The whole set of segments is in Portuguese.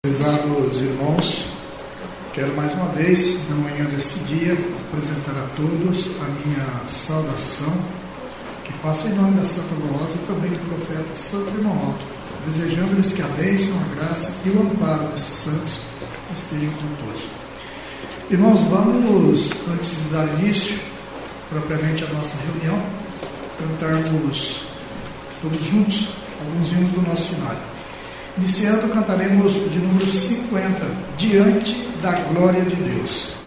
Prezados irmãos, quero mais uma vez, na manhã deste dia, apresentar a todos a minha saudação, que faço em nome da Santa Lousa e também do profeta Santo Grimoaldo, desejando-lhes que a bênção, a graça e o amparo desses santos estejam com todos. Irmãos, vamos, antes de dar início propriamente à nossa reunião, cantarmos todos juntos alguns hinos do nosso cenário. Iniciando, cantaremos de número 50, Diante da Glória de Deus.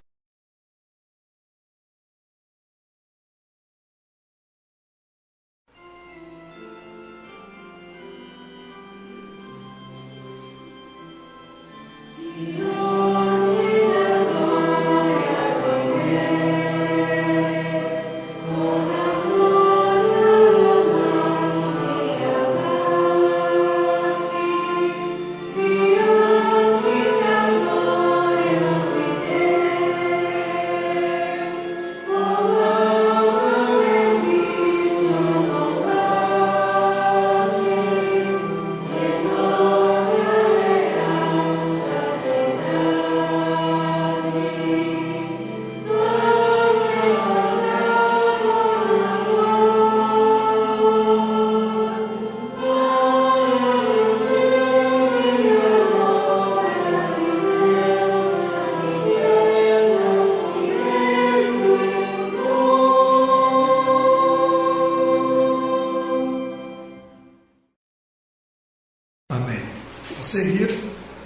A seguir,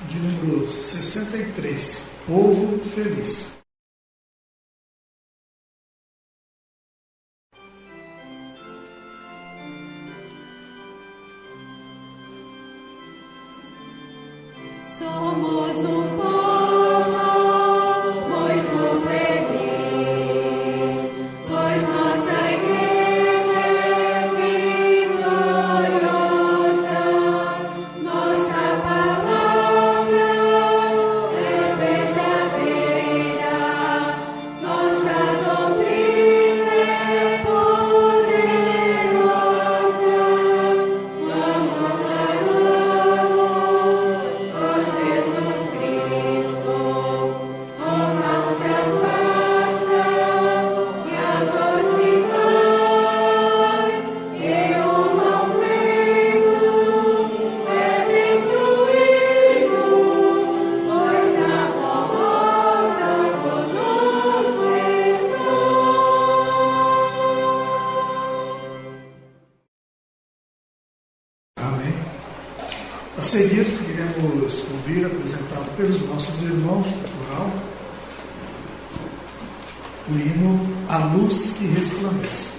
de número 63, Povo Feliz. Somos um povo muito feliz, pois nossa igreja é vitoriosa, nossa palavra é verdadeira, nossa doutrina é poderosa, Jesus Cristo, o mal se afasta e a dor se vai, e o mal feito é destruído, pois a formosa conosco está. Amém. A seguir, iremos ouvir, apresentado pelos nossos irmãos do coral, o hino A Luz que Resplandece.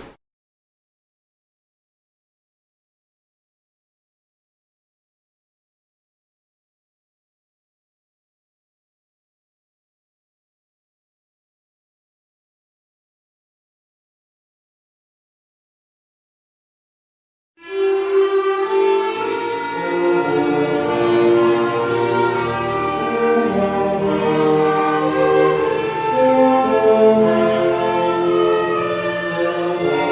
Amém.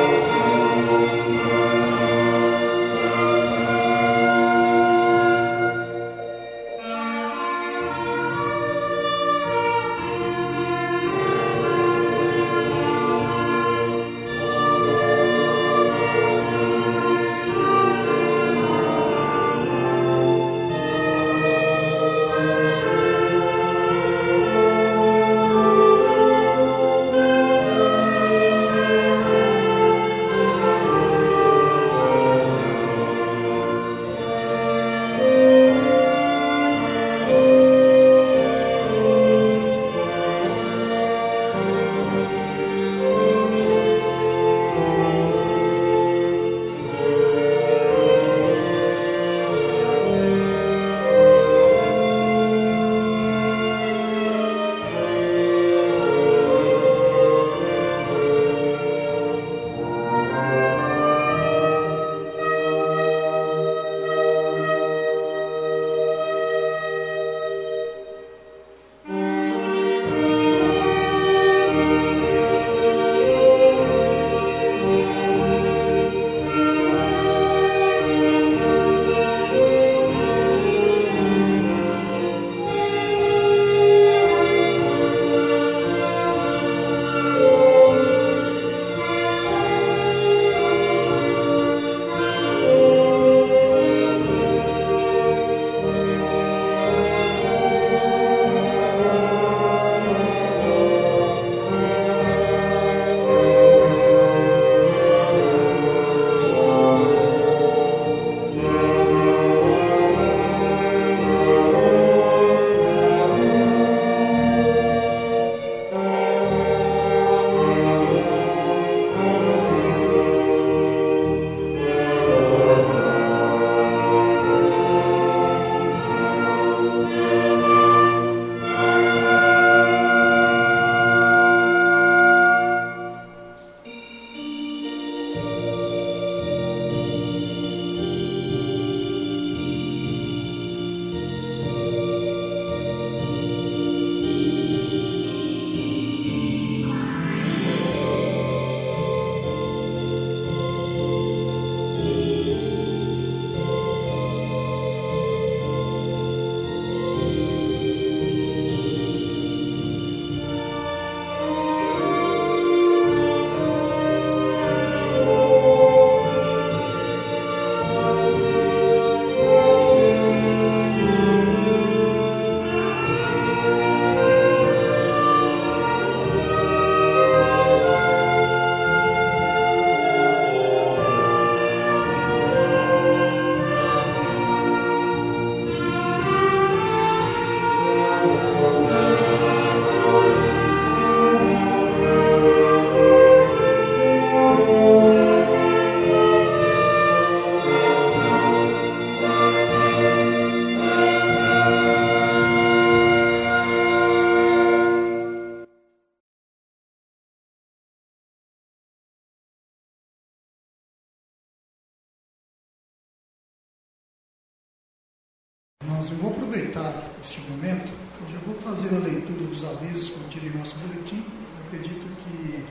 Irmãos, eu vou aproveitar este momento, eu já vou fazer a leitura dos avisos contidos em nosso boletim. Eu acredito que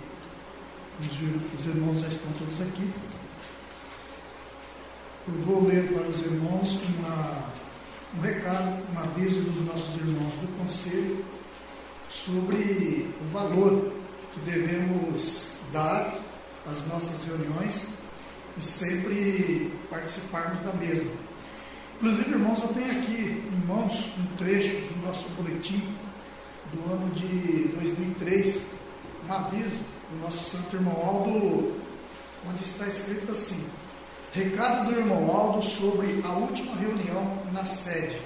os irmãos já estão todos aqui. Eu vou ler para os irmãos um recado, um aviso dos nossos irmãos do Conselho sobre o valor que devemos dar às nossas reuniões e sempre participarmos da mesma. Inclusive, irmãos, eu tenho aqui em mãos um trecho do nosso boletim do ano de 2003, um aviso do nosso santo irmão Aldo, onde está escrito assim: recado do irmão Aldo sobre a última reunião na sede.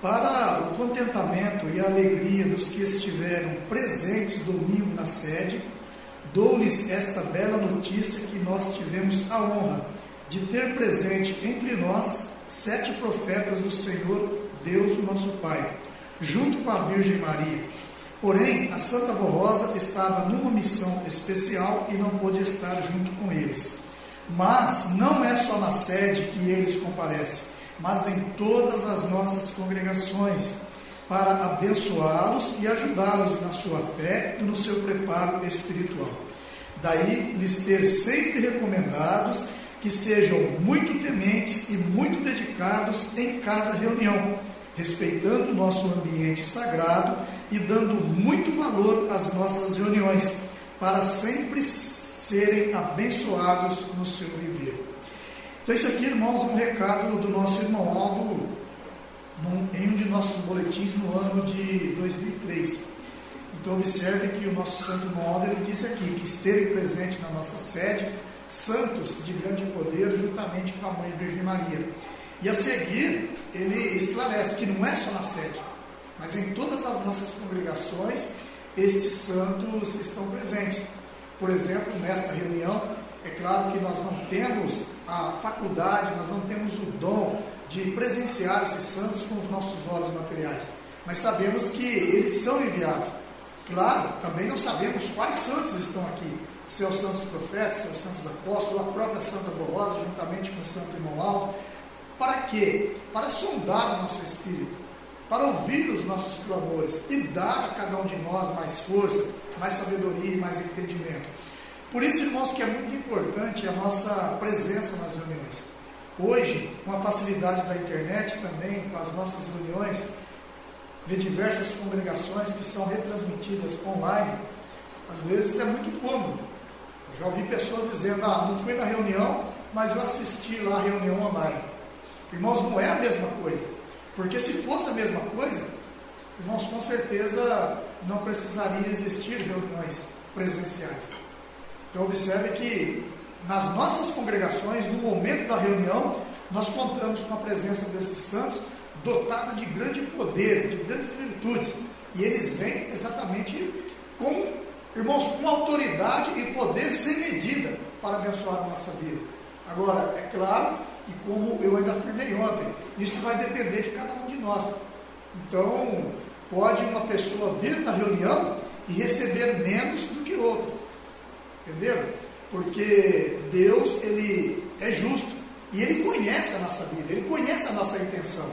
Para o contentamento e a alegria dos que estiveram presentes domingo na sede, dou-lhes esta bela notícia que nós tivemos a honra de ter presente entre nós 7 profetas do Senhor Deus, o nosso Pai, junto com a Virgem Maria. Porém, a Santa Vó Rosa estava numa missão especial e não pôde estar junto com eles. Mas não é só na sede que eles comparecem, mas em todas as nossas congregações, para abençoá-los e ajudá-los na sua fé e no seu preparo espiritual. Daí lhes ter sempre recomendados que sejam muito tementes e muito dedicados em cada reunião, respeitando o nosso ambiente sagrado e dando muito valor às nossas reuniões, para sempre serem abençoados no seu viver. Então, isso aqui, irmãos, é um recado do nosso irmão Aldo em um de nossos boletins no ano de 2003. Então, observe que o nosso santo irmão Aldo, ele disse aqui que esteve presente na nossa sede santos de grande poder, juntamente com a Mãe Virgem Maria. E a seguir, ele esclarece que não é só na sede, mas em todas as nossas congregações, estes santos estão presentes. Por exemplo, nesta reunião, é claro que nós não temos a faculdade, nós não temos o dom de presenciar esses santos com os nossos olhos materiais, mas sabemos que eles são enviados. Claro, também não sabemos quais santos estão aqui, se é os santos profetas, se é os santos apóstolos, a própria Santa Vó Rosa, juntamente com o santo irmão Aldo. Para quê? Para sondar o nosso espírito, para ouvir os nossos clamores e dar a cada um de nós mais força, mais sabedoria e mais entendimento. Por isso, irmãos, que é muito importante a nossa presença nas reuniões. Hoje, com a facilidade da internet também, com as nossas reuniões de diversas congregações que são retransmitidas online, às vezes é muito cômodo. Eu já ouvi pessoas dizendo: não fui na reunião, mas eu assisti lá a reunião online. Irmãos, não é a mesma coisa, porque se fosse a mesma coisa, irmãos, com certeza não precisaria existir reuniões presenciais. Então, observe que nas nossas congregações, no momento da reunião, nós contamos com a presença desses santos, dotados de grande poder, de grandes virtudes, e eles vêm exatamente com, irmãos, com autoridade e poder sem medida para abençoar a nossa vida. Agora, é claro, e como eu ainda afirmei ontem, isso vai depender de cada um de nós. Então, pode uma pessoa vir na reunião e receber menos do que outra. Entenderam? Porque Deus, ele é justo e ele conhece a nossa vida, ele conhece a nossa intenção.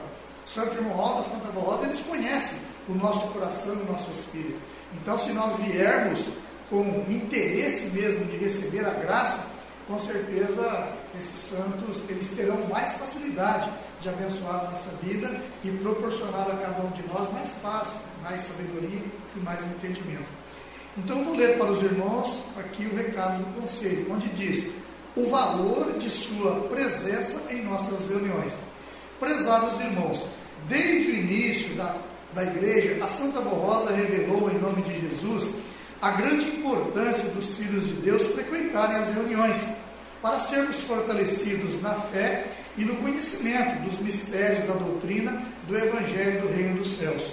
Santo irmão Aldo, Santa Vó Rosa, eles conhecem o nosso coração e o nosso espírito. Então, se nós viermos com interesse mesmo de receber a graça, com certeza esses santos, eles terão mais facilidade de abençoar a nossa vida e proporcionar a cada um de nós mais paz, mais sabedoria e mais entendimento. Então, eu vou ler para os irmãos aqui o recado do Conselho, onde diz: o valor de sua presença em nossas reuniões. Prezados irmãos, desde o início da igreja, a Santa Vó Rosa revelou, em nome de Jesus, a grande importância dos filhos de Deus frequentarem as reuniões, para sermos fortalecidos na fé e no conhecimento dos mistérios da doutrina do Evangelho do Reino dos Céus.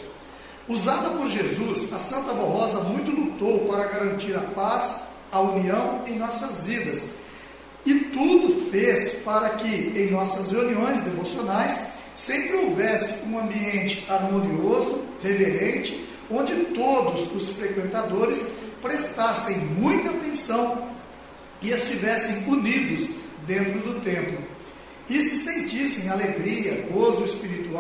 Usada por Jesus, a Santa Vó Rosa muito lutou para garantir a paz, a união em nossas vidas, e tudo fez para que, em nossas reuniões devocionais, sempre houvesse um ambiente harmonioso, reverente, onde todos os frequentadores prestassem muita atenção e estivessem unidos dentro do templo, e se sentissem alegria, gozo espiritual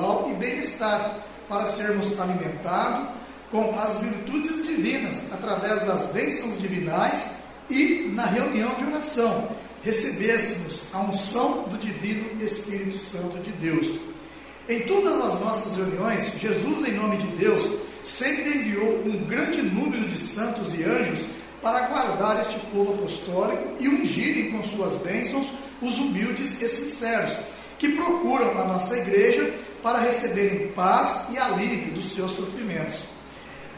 bem-estar, para sermos alimentados com as virtudes divinas, através das bênçãos divinais e na reunião de oração, recebêssemos a unção do Divino Espírito Santo de Deus. Em todas as nossas reuniões, Jesus, em nome de Deus, sempre enviou um grande número de santos e anjos para guardar este povo apostólico e ungirem com suas bênçãos os humildes e sinceros, que procuram a nossa igreja para receberem paz e alívio dos seus sofrimentos.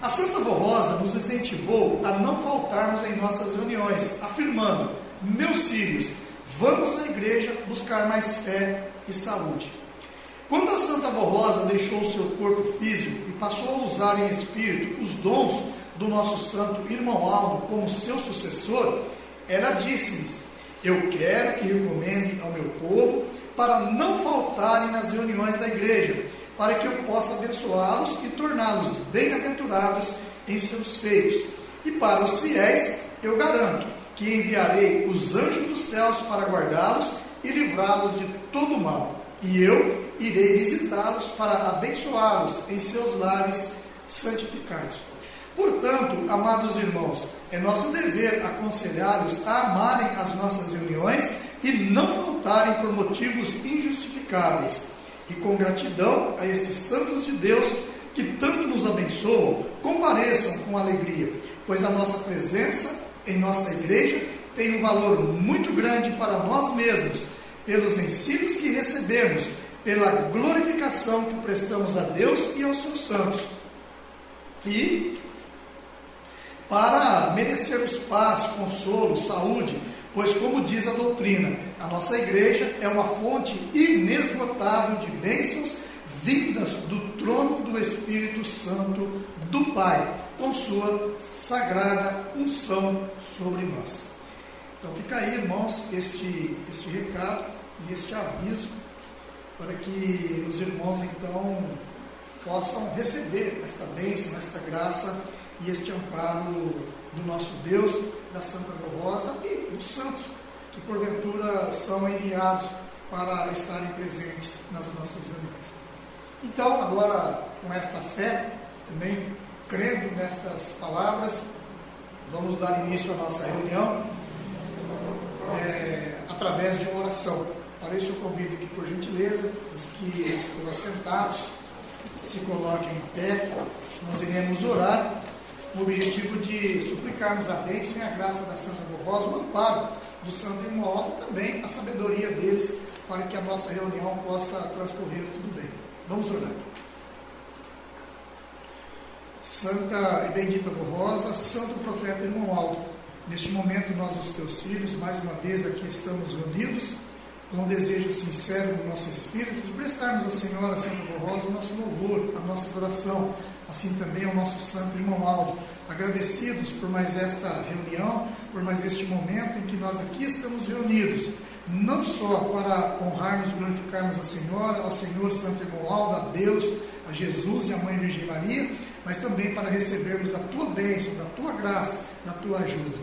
A Santa Vó Rosa nos incentivou a não faltarmos em nossas reuniões, afirmando: meus filhos, vamos à igreja buscar mais fé e saúde. Quando a Santa Vó Rosa deixou o seu corpo físico e passou a usar em espírito os dons do nosso santo irmão Aldo como seu sucessor, ela disse-lhes: eu quero que recomendem ao meu povo para não faltarem nas reuniões da igreja, para que eu possa abençoá-los e torná-los bem-aventurados em seus feitos. E para os fiéis, eu garanto que enviarei os anjos dos céus para guardá-los e livrá-los de todo mal. E eu irei visitá-los para abençoá-los em seus lares santificados. Portanto, amados irmãos, é nosso dever aconselhá-los a amarem as nossas reuniões e não faltarem por motivos injustificáveis. E com gratidão a estes santos de Deus que tanto nos abençoam, compareçam com alegria, pois a nossa presença em nossa igreja tem um valor muito grande para nós mesmos, pelos ensinos que recebemos, pela glorificação que prestamos a Deus e aos seus santos, e para merecermos paz, consolo, saúde, pois, como diz a doutrina, a nossa igreja é uma fonte inesgotável de bênçãos vindas do trono do Espírito Santo do Pai, com sua sagrada unção sobre nós. Então fica aí, irmãos, este recado e este aviso, para que os irmãos então possam receber esta bênção, esta graça e este amparo do nosso Deus, da Santa Vó Rosa e dos santos que porventura são enviados para estarem presentes nas nossas reuniões. Então, agora, com esta fé, também crendo nestas palavras, vamos dar início à nossa reunião através de uma oração. Para isso eu convido aqui, por gentileza, os que estão assentados se coloquem em pé. Nós iremos orar com o objetivo de suplicarmos a bênção e a graça da Santa Vó Rosa, o amparo do Santo Irmão Aldo e também a sabedoria deles, para que a nossa reunião possa transcorrer tudo bem. Vamos orar. Santa e bendita Vó Rosa, Santo Profeta Irmão Aldo, neste momento nós, os teus filhos, mais uma vez aqui estamos reunidos, com um desejo sincero no nosso espírito de prestarmos à Senhora, a Santa Vó Rosa, o nosso louvor, a nossa adoração, assim também ao nosso Santo Irmão Aldo, agradecidos por mais esta reunião, por mais este momento em que nós aqui estamos reunidos, não só para honrarmos e glorificarmos a Senhora, ao Senhor Santo Irmão Aldo, a Deus, a Jesus e a Mãe Virgem Maria, mas também para recebermos da tua bênção, da tua graça, da tua ajuda.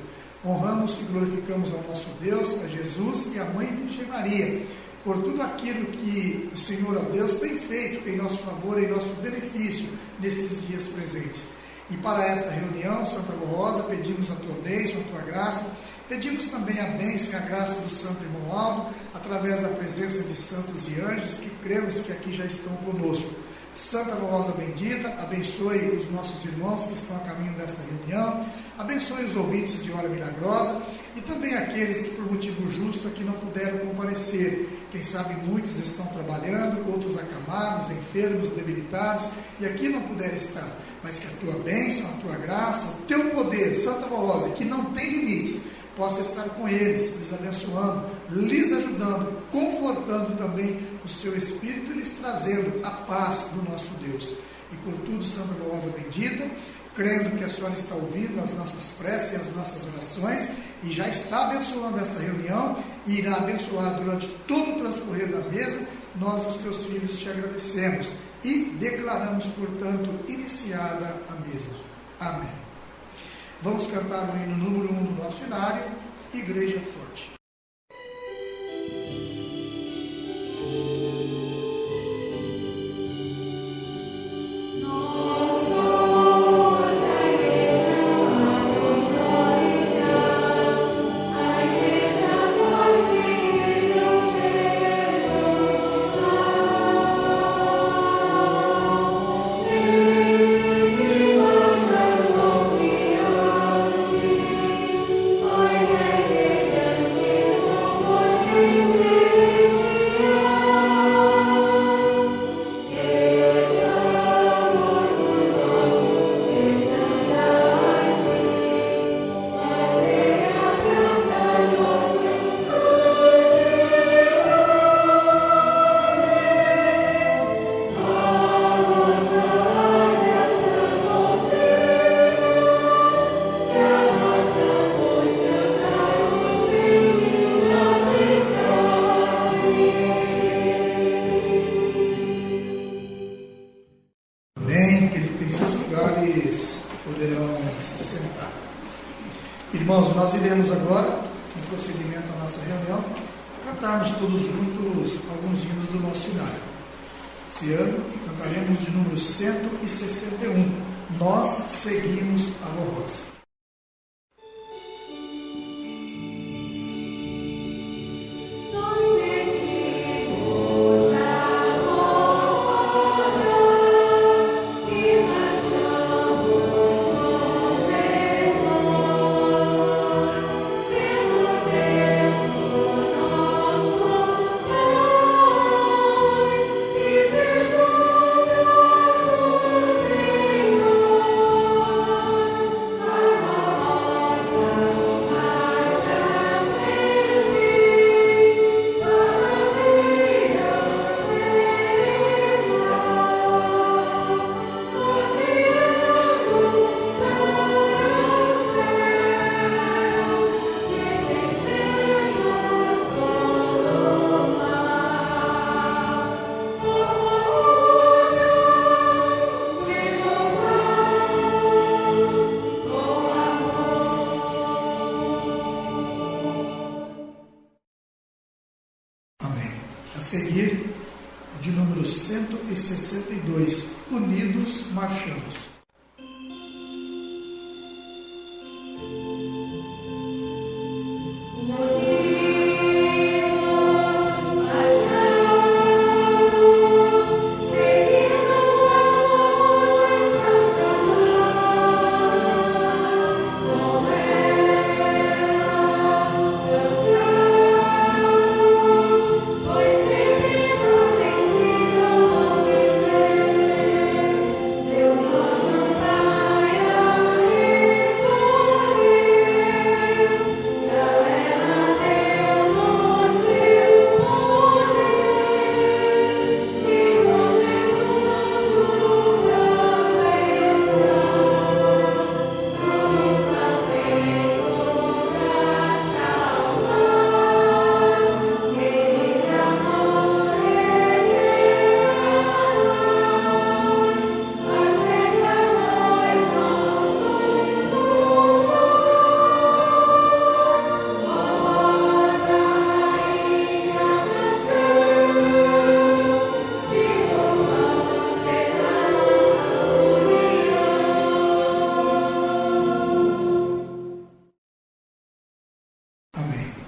Honramos e glorificamos ao nosso Deus, a Jesus e a Mãe Virgem Maria, por tudo aquilo que o Senhor, ó Deus, tem feito em nosso favor, em nosso benefício, nesses dias presentes. E para esta reunião, Santa Vó Rosa, pedimos a tua bênção, a tua graça, pedimos também a bênção e a graça do Santo Irmão Aldo, através da presença de santos e anjos, que cremos que aqui já estão conosco. Santa Vó Rosa bendita, abençoe os nossos irmãos que estão a caminho desta reunião, abençoe os ouvintes de Hora Milagrosa e também aqueles que por motivo justo aqui não puderam comparecer. Quem sabe muitos estão trabalhando, outros acamados, enfermos, debilitados e aqui não puderam estar, mas que a tua bênção, a tua graça, o teu poder, Santa Vó Rosa, que não tem limites, possa estar com eles, lhes abençoando, lhes ajudando, confortando também o seu espírito e lhes trazendo a paz do nosso Deus. E por tudo, Santa Vó Rosa bendita, crendo que a Senhora está ouvindo as nossas preces e as nossas orações e já está abençoando esta reunião e irá abençoar durante todo o transcorrer da mesma, nós, os teus filhos, te agradecemos e declaramos, portanto, iniciada a mesma. Amém. Vamos cantar o hino número 1 do nosso inário, Igreja Forte. em seus lugares poderão se sentar. Irmãos, nós iremos agora, no prosseguimento da nossa reunião, cantarmos todos juntos alguns hinos do nosso cenário. Esse ano cantaremos de número 161, Nós Seguimos a Voz. A seguir, de número 162, Unidos Marchamos.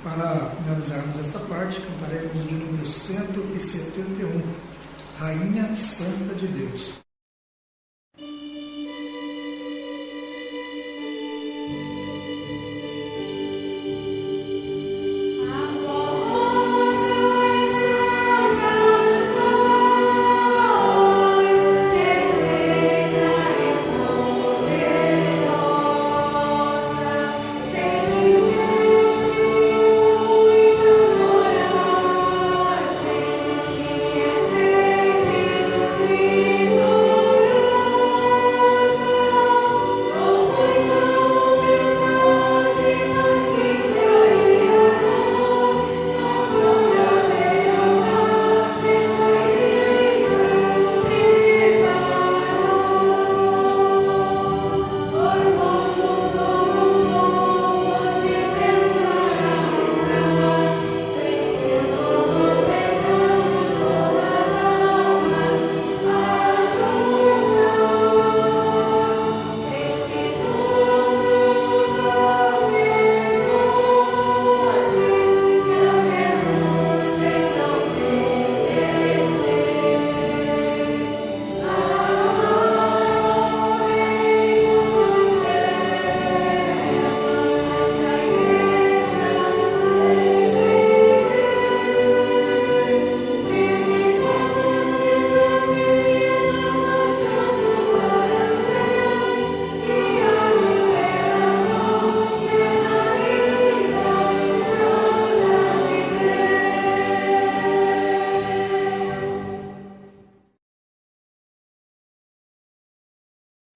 Para finalizarmos esta parte, cantaremos o de número 171, Rainha Santa de Deus.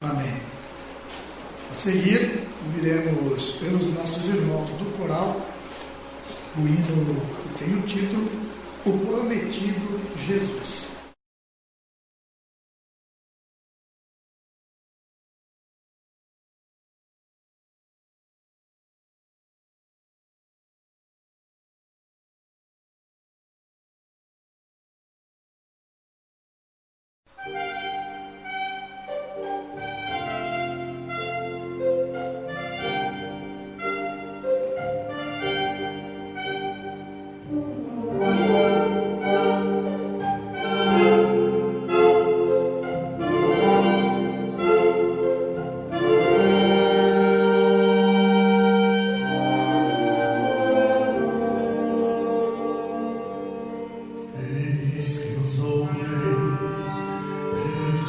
Amém. A seguir, ouviremos pelos nossos irmãos do coral o hino que tem o título O Prometido Jesus.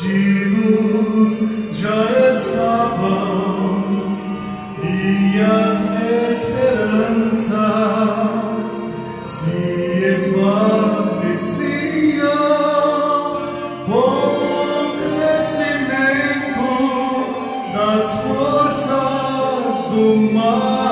de luz já estavam e as esperanças se esvaneciam com o crescimento das forças do mal.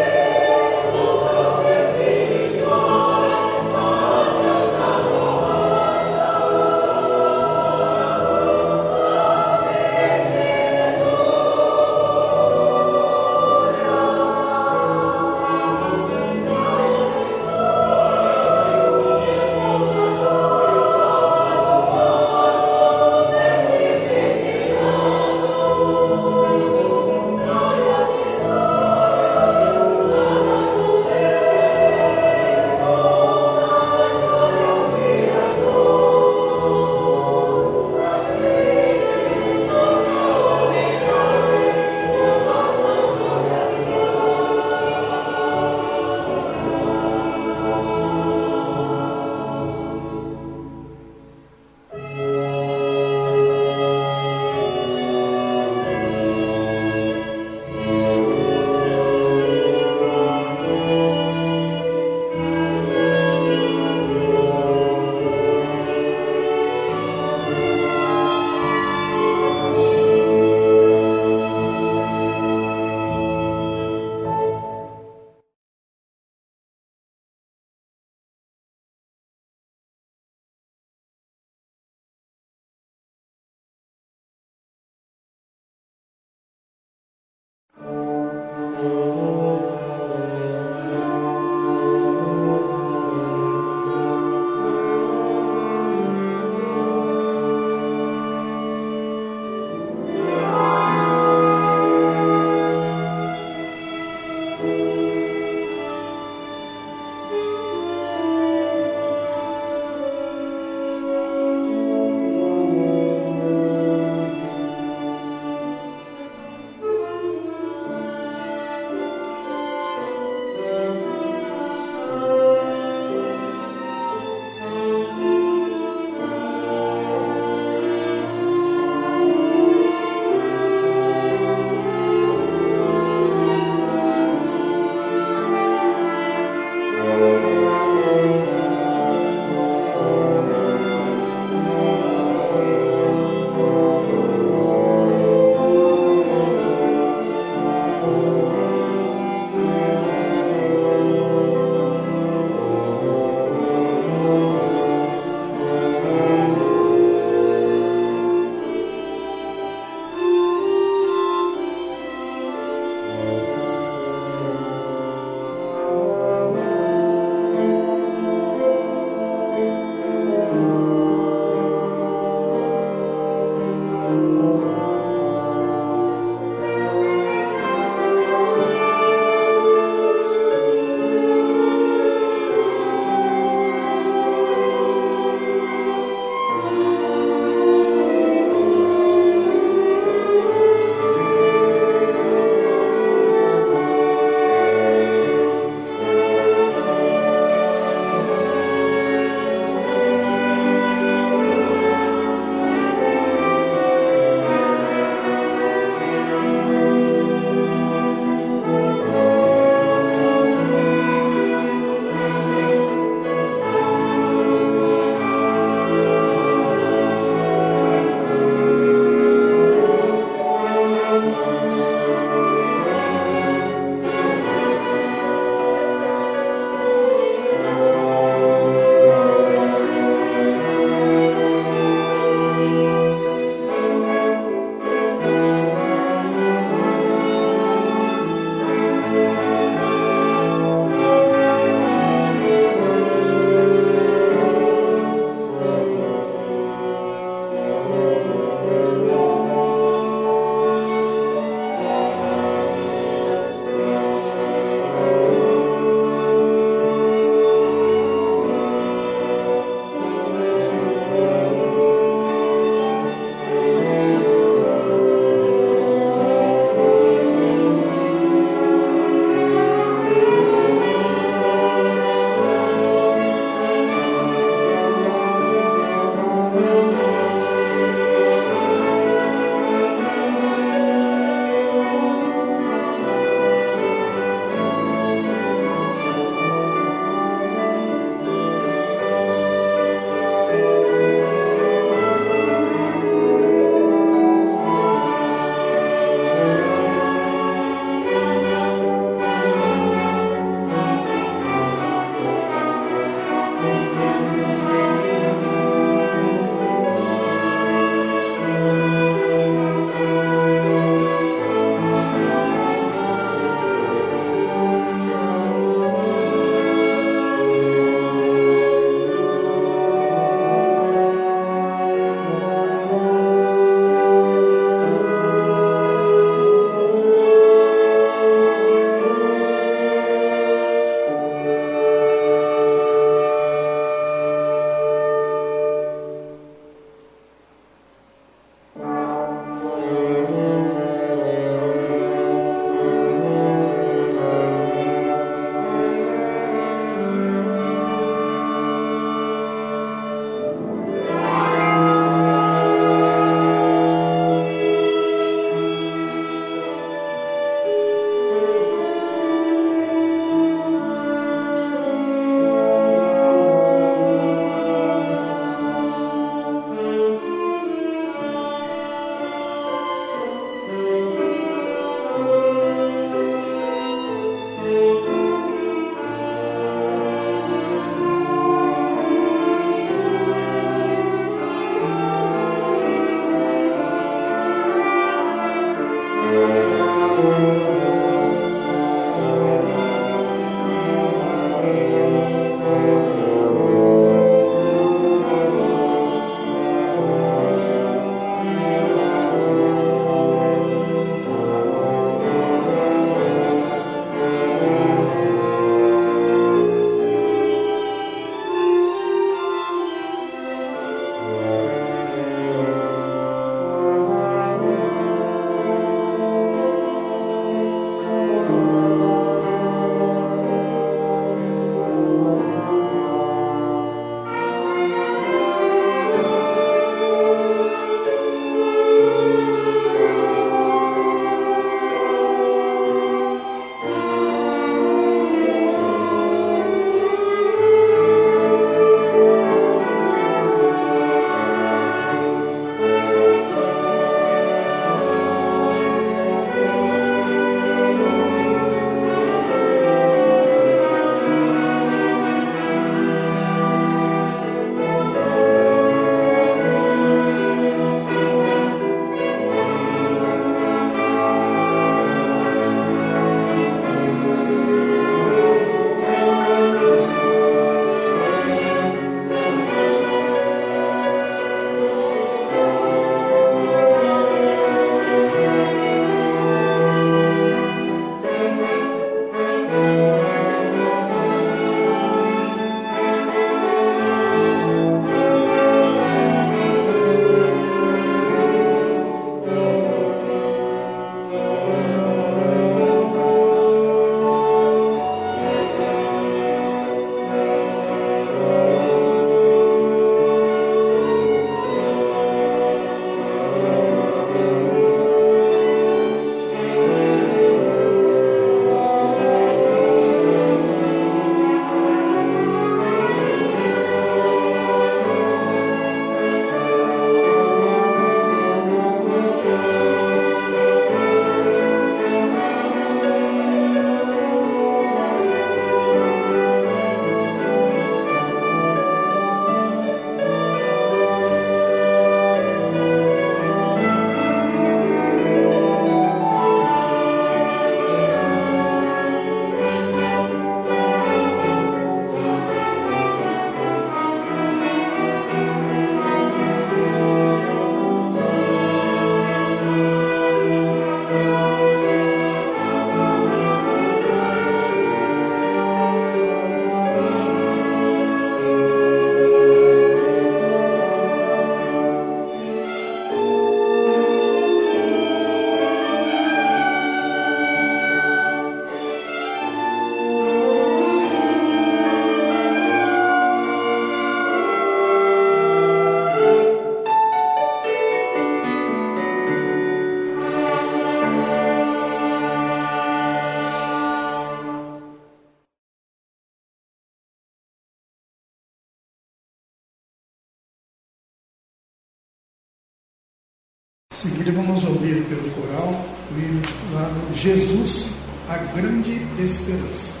Em seguida vamos ouvir pelo coral o hino intitulado Jesus, a Grande Esperança.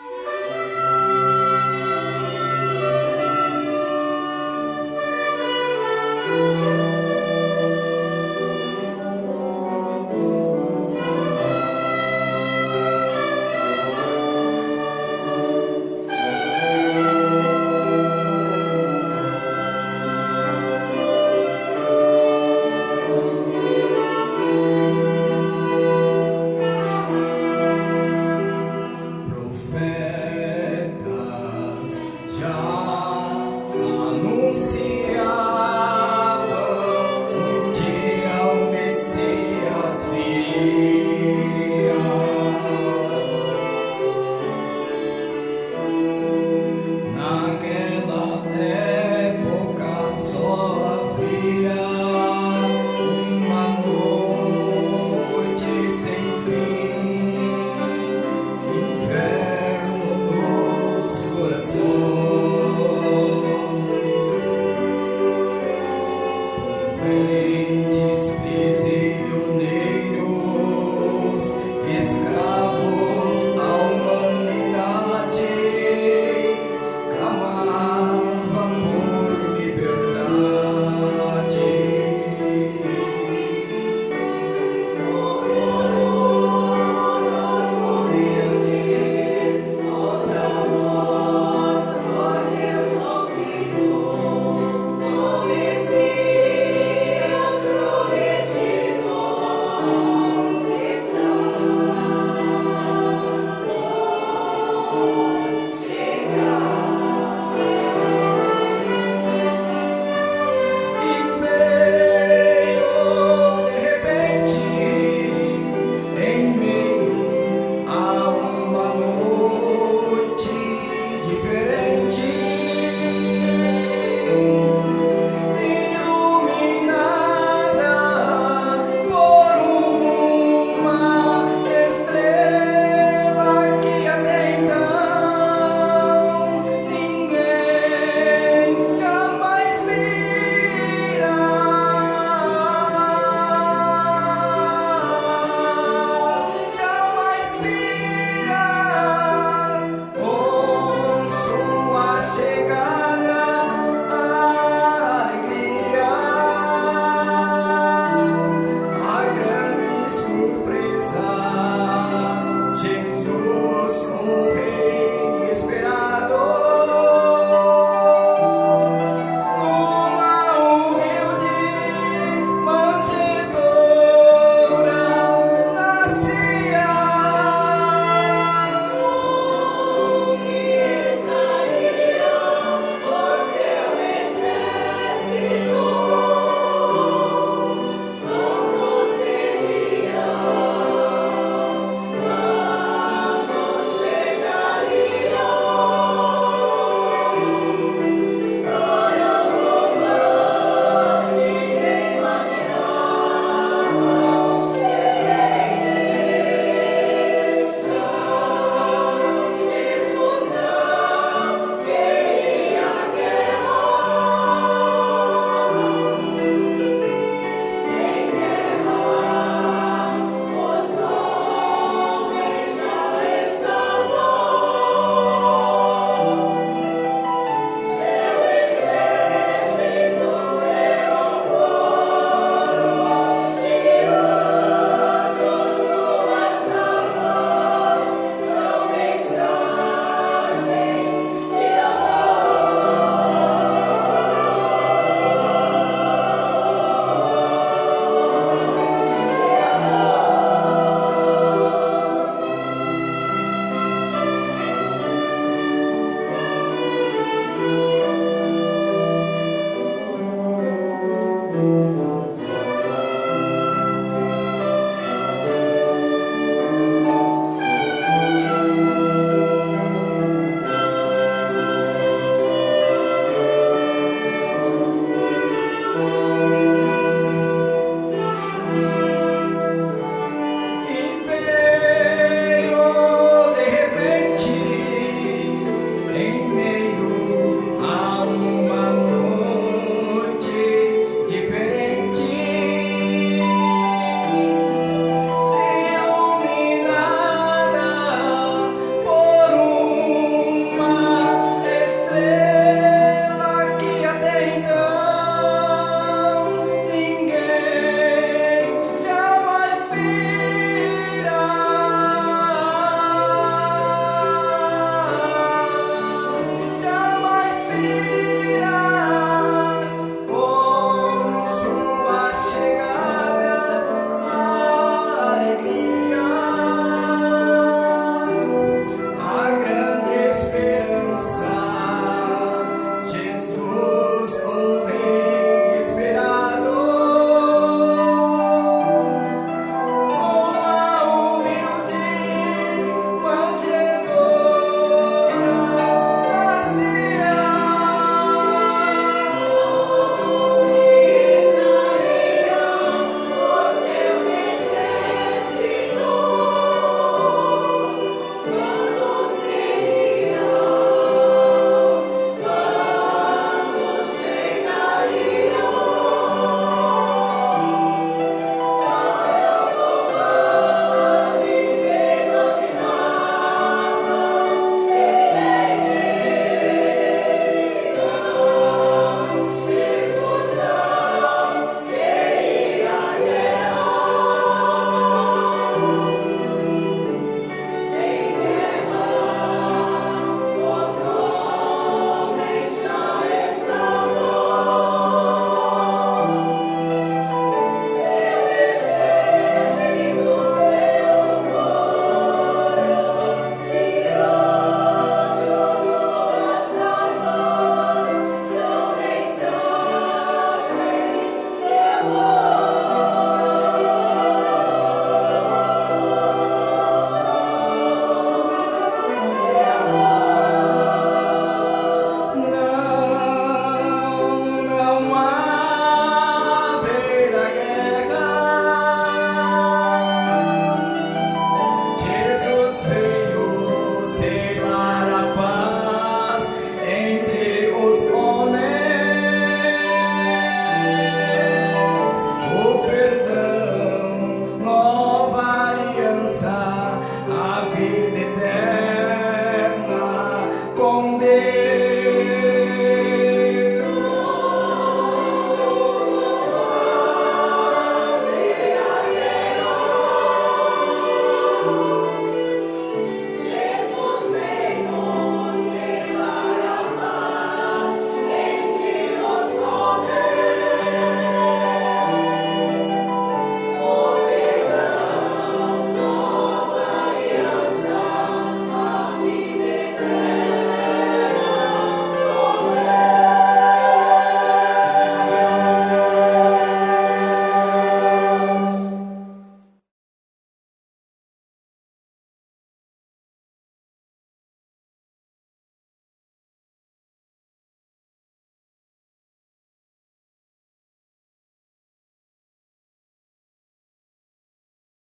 Jesus,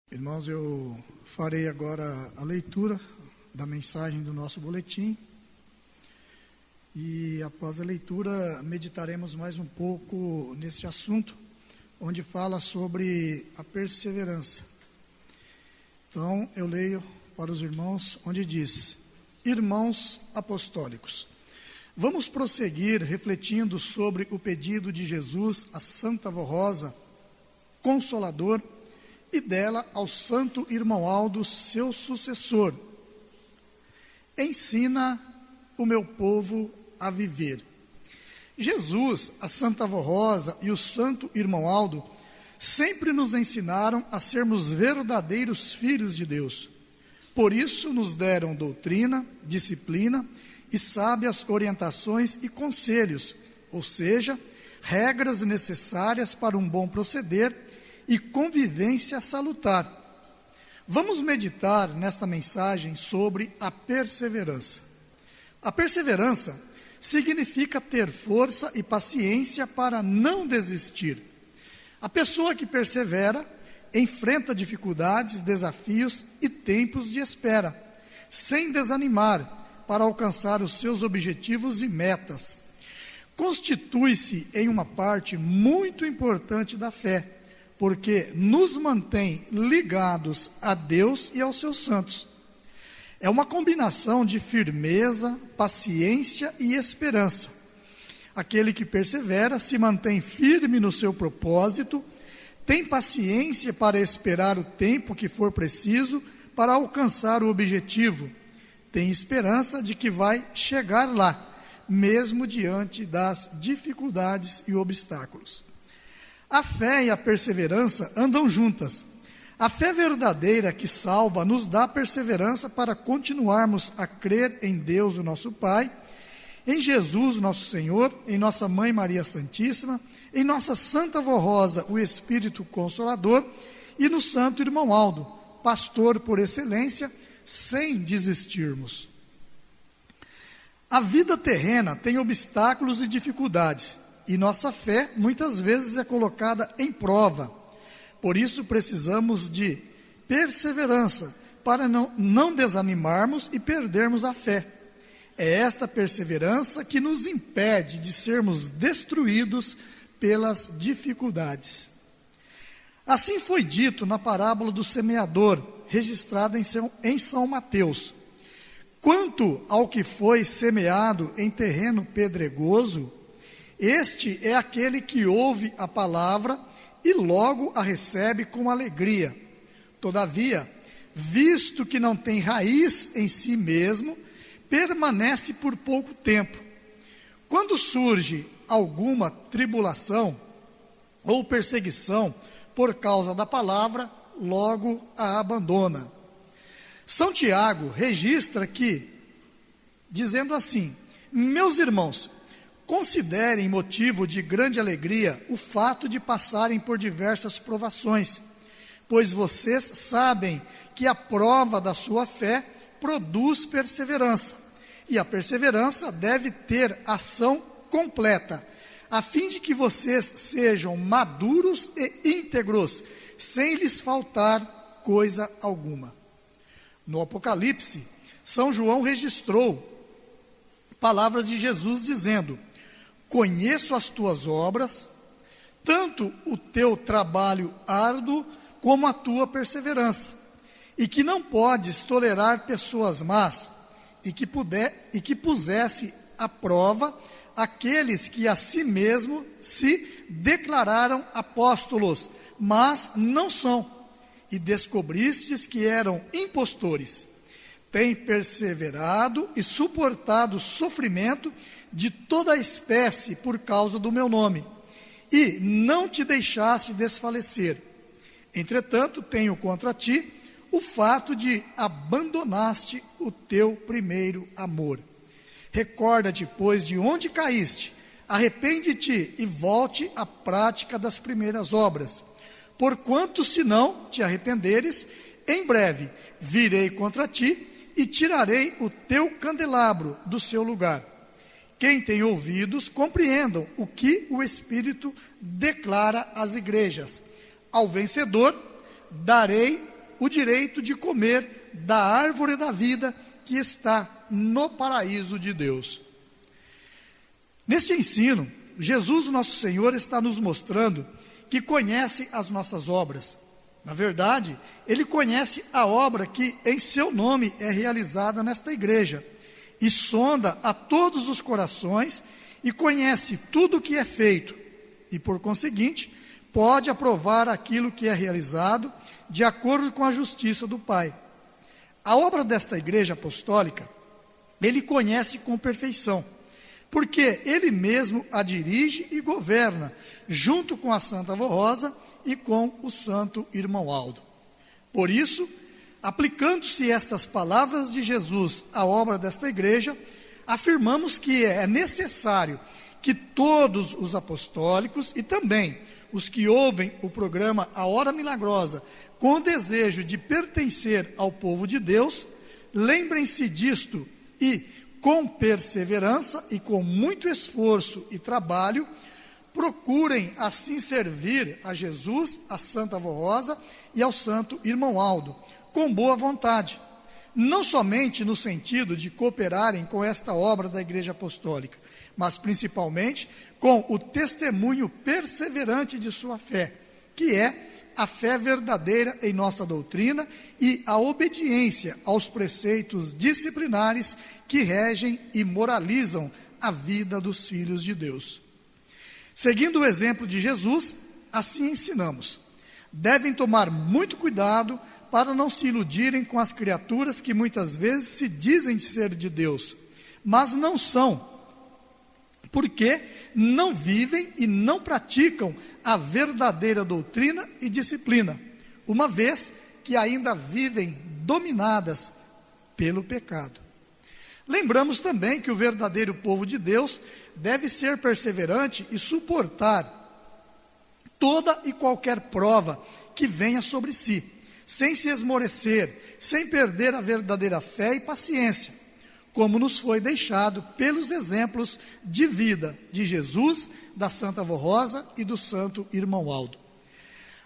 Irmãos, eu farei agora a leitura da mensagem do nosso boletim e após a leitura meditaremos mais um pouco neste assunto, onde fala sobre a perseverança. Então, eu leio para os irmãos, onde diz: Irmãos apostólicos, vamos prosseguir refletindo sobre o pedido de Jesus à Santa Vó Rosa, Consolador, e dela ao Santo Irmão Aldo, seu sucessor. Ensina o meu povo a viver. Jesus, a Santa Vó Rosa e o Santo Irmão Aldo sempre nos ensinaram a sermos verdadeiros filhos de Deus. Por isso nos deram doutrina, disciplina e sábias orientações e conselhos, ou seja, regras necessárias para um bom proceder e convivência salutar. Vamos meditar nesta mensagem sobre a perseverança. A perseverança significa ter força e paciência para não desistir. A pessoa que persevera enfrenta dificuldades, desafios e tempos de espera, sem desanimar para alcançar os seus objetivos e metas. Constitui-se em uma parte muito importante da fé, porque nos mantém ligados a Deus e aos seus santos. É uma combinação de firmeza, paciência e esperança. Aquele que persevera se mantém firme no seu propósito, tem paciência para esperar o tempo que for preciso para alcançar o objetivo, tem esperança de que vai chegar lá, mesmo diante das dificuldades e obstáculos. A fé e a perseverança andam juntas. A fé verdadeira que salva nos dá perseverança para continuarmos a crer em Deus, o nosso Pai, em Jesus, nosso Senhor, em nossa Mãe Maria Santíssima, em nossa Santa Vó Rosa, o Espírito Consolador, e no Santo Irmão Aldo, pastor por excelência, sem desistirmos. A vida terrena tem obstáculos e dificuldades, e nossa fé muitas vezes é colocada em prova. Por isso precisamos de perseverança para não desanimarmos e perdermos a fé. É esta perseverança que nos impede de sermos destruídos pelas dificuldades. Assim foi dito na parábola do semeador, registrada em São Mateus. Quanto ao que foi semeado em terreno pedregoso, este é aquele que ouve a palavra e logo a recebe com alegria. Todavia, visto que não tem raiz em si mesmo, permanece por pouco tempo. Quando surge alguma tribulação ou perseguição por causa da palavra, logo a abandona. São Tiago registra que, dizendo assim: meus irmãos, considerem motivo de grande alegria o fato de passarem por diversas provações, pois vocês sabem que a prova da sua fé produz perseverança, e a perseverança deve ter ação completa, a fim de que vocês sejam maduros e íntegros, sem lhes faltar coisa alguma. No Apocalipse, São João registrou palavras de Jesus dizendo: conheço as tuas obras, tanto o teu trabalho árduo como a tua perseverança, e que não podes tolerar pessoas más, e que pusesse à prova aqueles que a si mesmo se declararam apóstolos, mas não são, e descobristes que eram impostores. Tem perseverado e suportado sofrimento de toda a espécie por causa do meu nome, e não te deixaste desfalecer. Entretanto, tenho contra ti o fato de abandonaste o teu primeiro amor. Recorda-te, pois, de onde caíste, arrepende-te e volte à prática das primeiras obras. Porquanto, se não te arrependeres, em breve virei contra ti e tirarei o teu candelabro do seu lugar. Quem tem ouvidos, compreendam o que o Espírito declara às igrejas. Ao vencedor darei o direito de comer da árvore da vida que está no paraíso de Deus. Neste ensino, Jesus, nosso Senhor, está nos mostrando que conhece as nossas obras. Na verdade, Ele conhece a obra que em seu nome é realizada nesta igreja, e sonda a todos os corações, e conhece tudo o que é feito, e por conseguinte, pode aprovar aquilo que é realizado, de acordo com a justiça do Pai. A obra desta igreja apostólica, Ele conhece com perfeição, porque Ele mesmo a dirige e governa, junto com a Santa Avó Rosa e com o Santo Irmão Aldo. Por isso, aplicando-se estas palavras de Jesus à obra desta igreja, afirmamos que é necessário que todos os apostólicos e também os que ouvem o programa A Hora Milagrosa com o desejo de pertencer ao povo de Deus, lembrem-se disto e, com perseverança e com muito esforço e trabalho, procurem assim servir a Jesus, a Santa Avó Rosa e ao Santo Irmão Aldo, com boa vontade, não somente no sentido de cooperarem com esta obra da Igreja Apostólica, mas principalmente com o testemunho perseverante de sua fé, que é a fé verdadeira em nossa doutrina e a obediência aos preceitos disciplinares que regem e moralizam a vida dos filhos de Deus. Seguindo o exemplo de Jesus, assim ensinamos: devem tomar muito cuidado para não se iludirem com as criaturas que muitas vezes se dizem ser de Deus, mas não são, porque não vivem e não praticam a verdadeira doutrina e disciplina, uma vez que ainda vivem dominadas pelo pecado. Lembramos também que o verdadeiro povo de Deus deve ser perseverante e suportar toda e qualquer prova que venha sobre si, sem se esmorecer, sem perder a verdadeira fé e paciência, como nos foi deixado pelos exemplos de vida de Jesus, da Santa Avó Rosa e do Santo Irmão Aldo.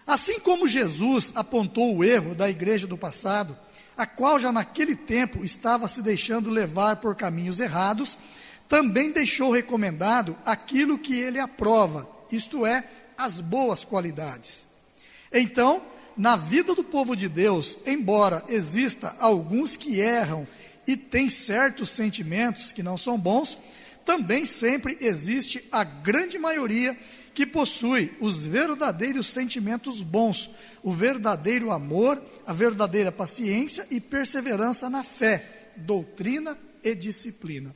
Assim como Jesus apontou o erro da igreja do passado, a qual já naquele tempo estava se deixando levar por caminhos errados, também deixou recomendado aquilo que ele aprova, isto é, as boas qualidades. Então, na vida do povo de Deus, embora exista alguns que erram e têm certos sentimentos que não são bons, também sempre existe a grande maioria que possui os verdadeiros sentimentos bons, o verdadeiro amor, a verdadeira paciência e perseverança na fé, doutrina e disciplina.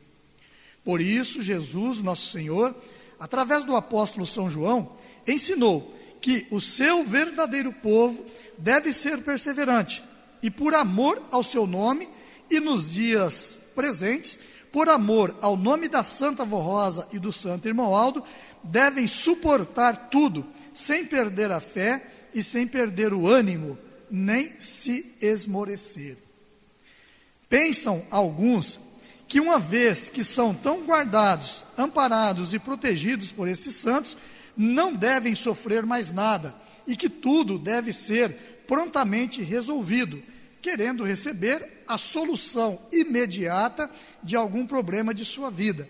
Por isso, Jesus, nosso Senhor, através do apóstolo São João, ensinou que o seu verdadeiro povo deve ser perseverante, e por amor ao seu nome, e nos dias presentes, por amor ao nome da Santa Avó Rosa e do Santo Irmão Aldo, devem suportar tudo, sem perder a fé e sem perder o ânimo, nem se esmorecer. Pensam alguns que uma vez que são tão guardados, amparados e protegidos por esses santos, não devem sofrer mais nada, e que tudo deve ser prontamente resolvido, querendo receber a solução imediata de algum problema de sua vida.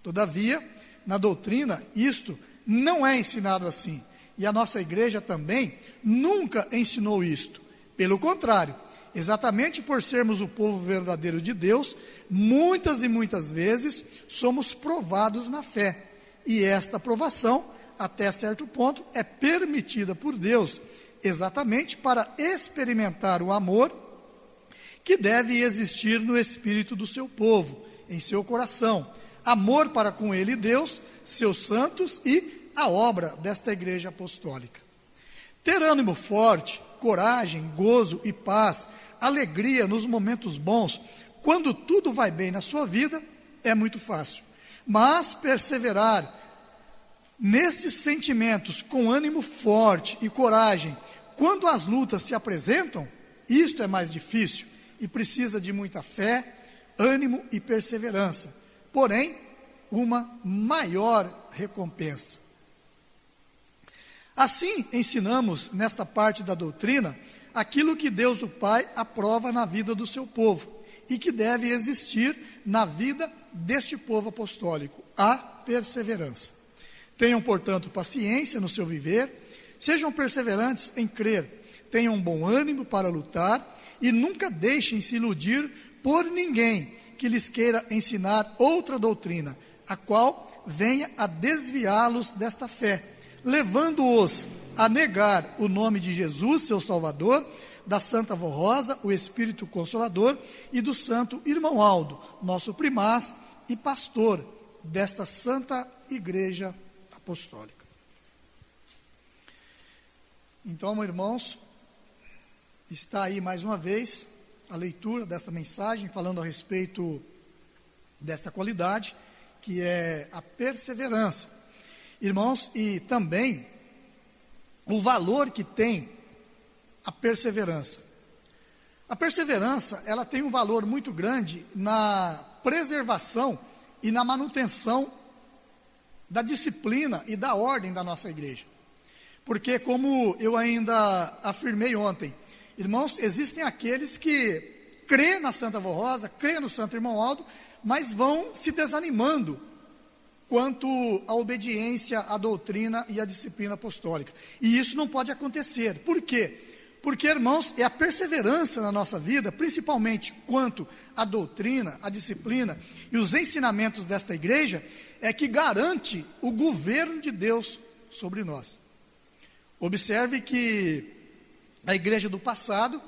Todavia, na doutrina, isto não é ensinado assim, e a nossa igreja também nunca ensinou isto. Pelo contrário, exatamente por sermos o povo verdadeiro de Deus, muitas e muitas vezes somos provados na fé, e esta provação, até certo ponto, é permitida por Deus, exatamente para experimentar o amor que deve existir no espírito do seu povo, em seu coração, amor para com ele Deus, seus santos e a obra desta igreja apostólica. Ter ânimo forte, coragem, gozo e paz, alegria nos momentos bons, quando tudo vai bem na sua vida, é muito fácil. Mas perseverar nesses sentimentos com ânimo forte e coragem, quando as lutas se apresentam, isto é mais difícil e precisa de muita fé, ânimo e perseverança, porém, uma maior recompensa. Assim, ensinamos, nesta parte da doutrina, aquilo que Deus o Pai aprova na vida do seu povo e que deve existir na vida deste povo apostólico, a perseverança. Tenham, portanto, paciência no seu viver, sejam perseverantes em crer, tenham bom ânimo para lutar e nunca deixem se iludir por ninguém que lhes queira ensinar outra doutrina, a qual venha a desviá-los desta fé, levando-os a negar o nome de Jesus, seu Salvador, da Santa Vó Rosa, o Espírito Consolador, e do Santo Irmão Aldo, nosso primaz e pastor desta Santa Igreja Apostólica. Então, irmãos, está aí mais uma vez a leitura desta mensagem, falando a respeito desta qualidade, que é a perseverança. Irmãos, e também o valor que tem a perseverança. A perseverança, ela tem um valor muito grande na preservação e na manutenção da disciplina e da ordem da nossa igreja. Porque, como eu ainda afirmei ontem, irmãos, existem aqueles que crê na Santa Vó Rosa, crê no Santo Irmão Aldo, mas vão se desanimando quanto à obediência à doutrina e à disciplina apostólica. E isso não pode acontecer. Por quê? Porque, irmãos, é a perseverança na nossa vida, principalmente quanto à doutrina, à disciplina e os ensinamentos desta igreja, é que garante o governo de Deus sobre nós. Observe que a igreja do passado,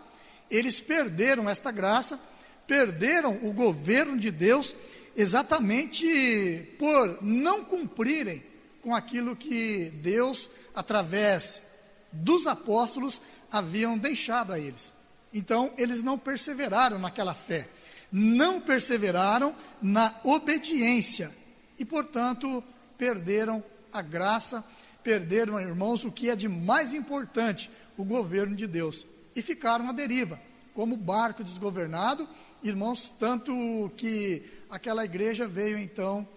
eles perderam esta graça, perderam o governo de Deus, exatamente por não cumprirem com aquilo que Deus, através dos apóstolos, haviam deixado a eles. Então, eles não perseveraram naquela fé, não perseveraram na obediência, e, portanto, perderam a graça, perderam, irmãos, o que é de mais importante, o governo de Deus, e ficaram à deriva, como barco desgovernado, irmãos, tanto que aquela igreja veio, então,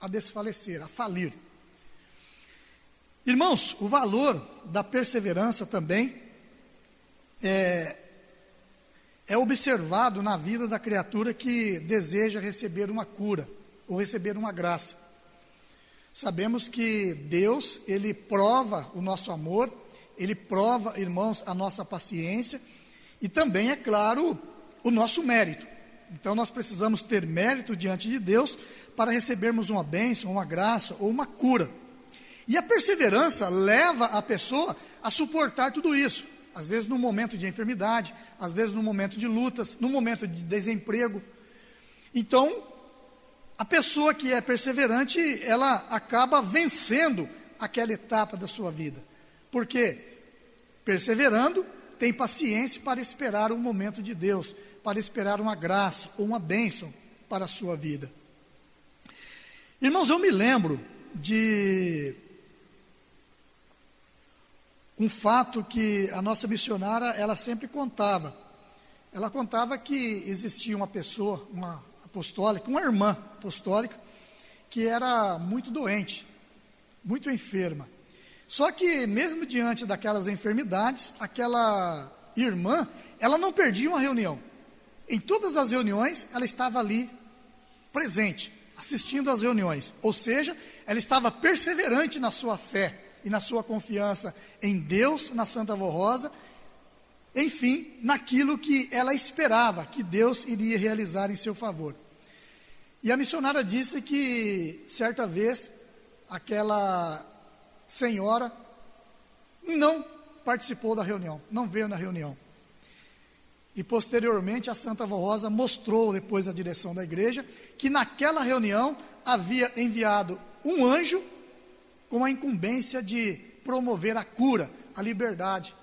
a desfalecer, a falir. Irmãos, o valor da perseverança também é observado na vida da criatura que deseja receber uma cura ou receber uma graça. Sabemos que Deus, Ele prova o nosso amor, Ele prova, irmãos, a nossa paciência e também, é claro, o nosso mérito. Então, nós precisamos ter mérito diante de Deus para recebermos uma bênção, uma graça ou uma cura. E a perseverança leva a pessoa a suportar tudo isso. Às vezes no momento de enfermidade, às vezes no momento de lutas, no momento de desemprego. Então, a pessoa que é perseverante, ela acaba vencendo aquela etapa da sua vida. Porque, perseverando, tem paciência para esperar o momento de Deus, para esperar uma graça ou uma bênção para a sua vida. Irmãos, eu me lembro de um fato que a nossa missionária, ela sempre contava. Ela contava que existia uma pessoa, uma apostólica, uma irmã apostólica, que era muito doente, muito enferma. Só que mesmo diante daquelas enfermidades, aquela irmã, ela não perdia uma reunião. Em todas as reuniões, ela estava ali, presente, assistindo às reuniões. Ou seja, ela estava perseverante na sua fé e na sua confiança em Deus, na Santa Vó Rosa, enfim, naquilo que ela esperava que Deus iria realizar em seu favor. E a missionária disse que, certa vez, aquela senhora não participou da reunião, não veio na reunião. E posteriormente a Santa Vó Rosa mostrou, depois da direção da igreja, que naquela reunião havia enviado um anjo com a incumbência de promover a cura, a liberdade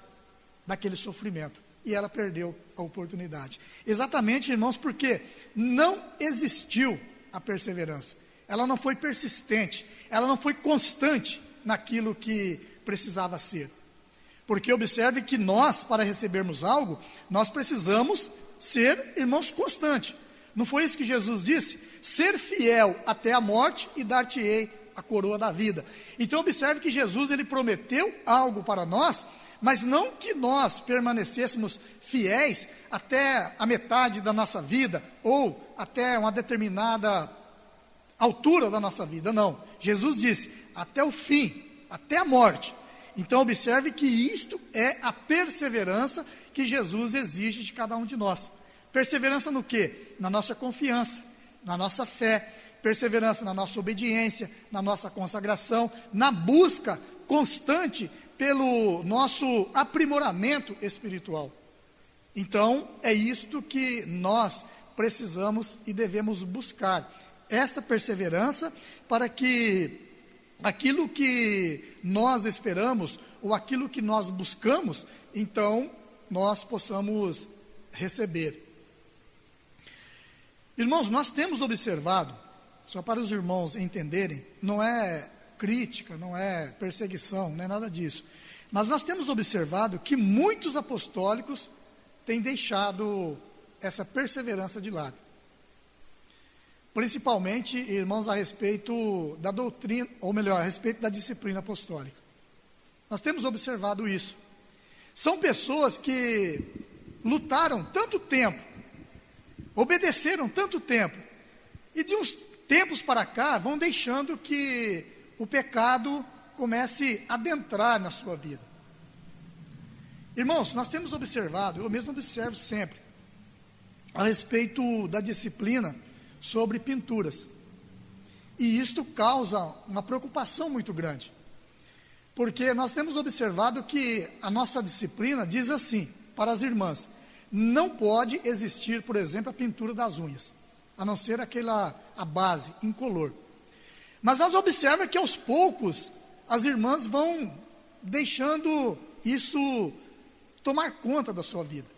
daquele sofrimento. E ela perdeu a oportunidade. Exatamente, irmãos, porque não existiu a perseverança. Ela não foi persistente, ela não foi constante naquilo que precisava ser. Porque observe que nós, para recebermos algo, nós precisamos ser, irmãos, constantes. Não foi isso que Jesus disse? Ser fiel até a morte e dar-te-ei a coroa da vida. Então observe que Jesus, ele prometeu algo para nós, mas não que nós permanecêssemos fiéis até a metade da nossa vida, ou até uma determinada altura da nossa vida, não. Jesus disse, até o fim, até a morte. Então observe que isto é a perseverança que Jesus exige de cada um de nós. Perseverança no quê? Na nossa confiança, na nossa fé, perseverança na nossa obediência, na nossa consagração, na busca constante pelo nosso aprimoramento espiritual. Então, é isto que nós precisamos e devemos buscar, esta perseverança, para que aquilo que nós esperamos, ou aquilo que nós buscamos, então, nós possamos receber. Irmãos, nós temos observado, só para os irmãos entenderem, não é crítica, não é perseguição, não é nada disso, mas nós temos observado que muitos apostólicos têm deixado essa perseverança de lado. Principalmente, irmãos, a respeito da doutrina, ou melhor, a respeito da disciplina apostólica. Nós temos observado isso. São pessoas que lutaram tanto tempo, obedeceram tanto tempo, e de uns tempos para cá vão deixando que o pecado comece a adentrar na sua vida. Irmãos, nós temos observado, eu mesmo observo sempre, a respeito da disciplina sobre pinturas. E isto causa uma preocupação muito grande. Porque nós temos observado que a nossa disciplina diz assim, para as irmãs, não pode existir, por exemplo, a pintura das unhas, a não ser a base, incolor. Mas nós observamos que aos poucos, as irmãs vão deixando isso tomar conta da sua vida.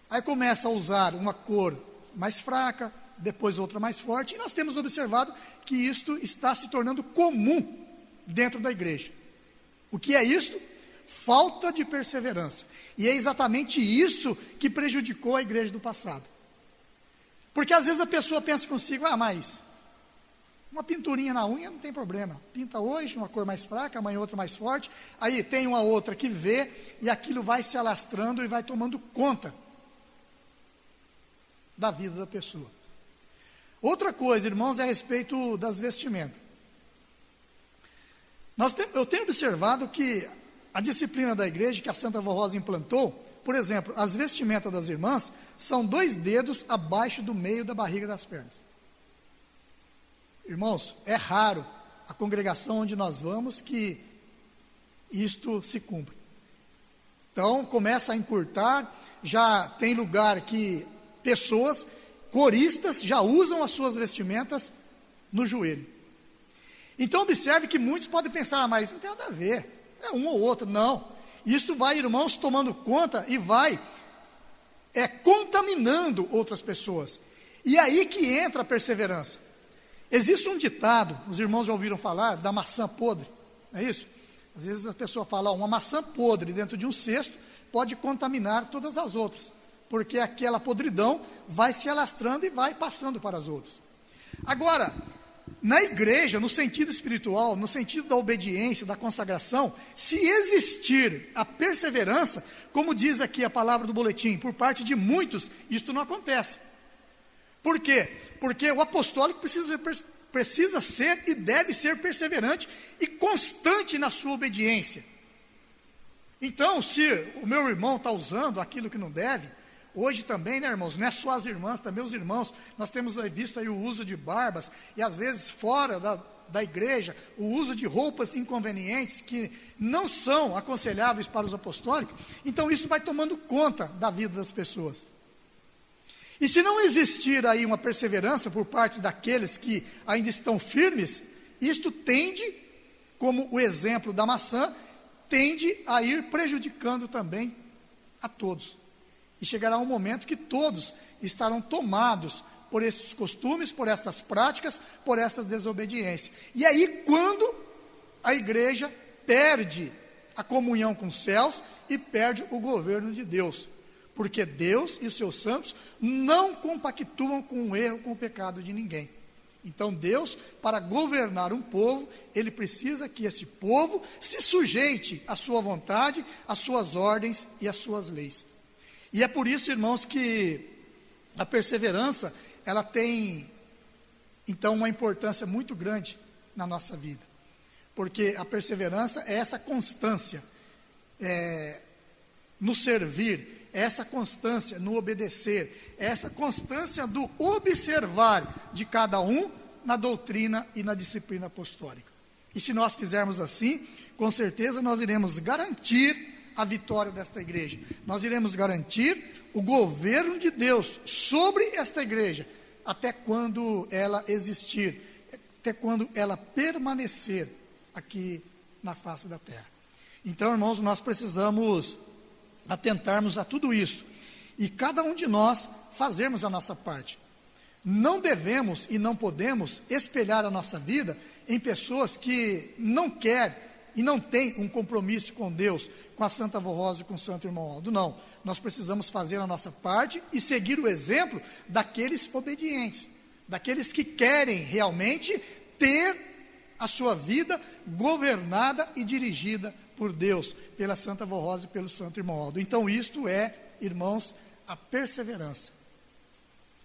Aí começa a usar uma cor mais fraca, depois outra mais forte, e nós temos observado que isto está se tornando comum dentro da igreja. O que é isto? Falta de perseverança. E é exatamente isso que prejudicou a igreja do passado. Porque às vezes a pessoa pensa consigo, mas uma pinturinha na unha não tem problema. Pinta hoje uma cor mais fraca, amanhã outra mais forte, aí tem uma outra que vê, e aquilo vai se alastrando e vai tomando conta da vida da pessoa. Outra coisa, irmãos, é a respeito das vestimentas. Eu tenho observado que a disciplina da igreja que a Santa Vó Rosa implantou, por exemplo, as vestimentas das irmãs são 2 dedos abaixo do meio da barriga das pernas. Irmãos, é raro a congregação onde nós vamos que isto se cumpre. Então, começa a encurtar, já tem lugar que pessoas, coristas, já usam as suas vestimentas no joelho. Então, observe que muitos podem pensar, mas não tem nada a ver, é um ou outro. Não, isso vai, irmãos, tomando conta e vai contaminando outras pessoas. E aí que entra a perseverança. Existe um ditado, os irmãos já ouviram falar, da maçã podre, não é isso? Às vezes a pessoa fala, uma maçã podre dentro de um cesto pode contaminar todas as outras, porque aquela podridão vai se alastrando e vai passando para as outras. Agora, na igreja, no sentido espiritual, no sentido da obediência, da consagração, se existir a perseverança, como diz aqui a palavra do boletim, por parte de muitos, isto não acontece. Por quê? Porque o apostólico precisa ser e deve ser perseverante e constante na sua obediência. Então, se o meu irmão está usando aquilo que não deve, hoje também, né, irmãos, não é só as irmãs, também os irmãos, nós temos visto aí o uso de barbas, e às vezes fora da igreja, o uso de roupas inconvenientes, que não são aconselháveis para os apostólicos. Então isso vai tomando conta da vida das pessoas. E se não existir aí uma perseverança por parte daqueles que ainda estão firmes, isto tende, como o exemplo da maçã, tende a ir prejudicando também a todos. E chegará um momento que todos estarão tomados por esses costumes, por estas práticas, por esta desobediência. E aí, quando a igreja perde a comunhão com os céus e perde o governo de Deus. Porque Deus e os seus santos não compactuam com o erro, com o pecado de ninguém. Então Deus, para governar um povo, Ele precisa que esse povo se sujeite à sua vontade, às suas ordens e às suas leis. E é por isso, irmãos, que a perseverança, ela tem, então, uma importância muito grande na nossa vida. Porque a perseverança é essa constância no servir, é essa constância no obedecer, é essa constância do observar de cada um na doutrina e na disciplina apostólica. E se nós fizermos assim, com certeza nós iremos garantir a vitória desta igreja. Nós iremos garantir o governo de Deus sobre esta igreja, até quando ela existir, até quando ela permanecer aqui na face da terra. Então, irmãos, nós precisamos atentarmos a tudo isso, e cada um de nós fazermos a nossa parte. Não devemos e não podemos espelhar a nossa vida em pessoas que não querem e não têm um compromisso com Deus, com a Santa Avó Rosa e com o Santo Irmão Aldo. Não, nós precisamos fazer a nossa parte e seguir o exemplo daqueles obedientes, daqueles que querem realmente ter a sua vida governada e dirigida por Deus, pela Santa Avó Rosa e pelo Santo Irmão Aldo. Então isto é, irmãos, a perseverança.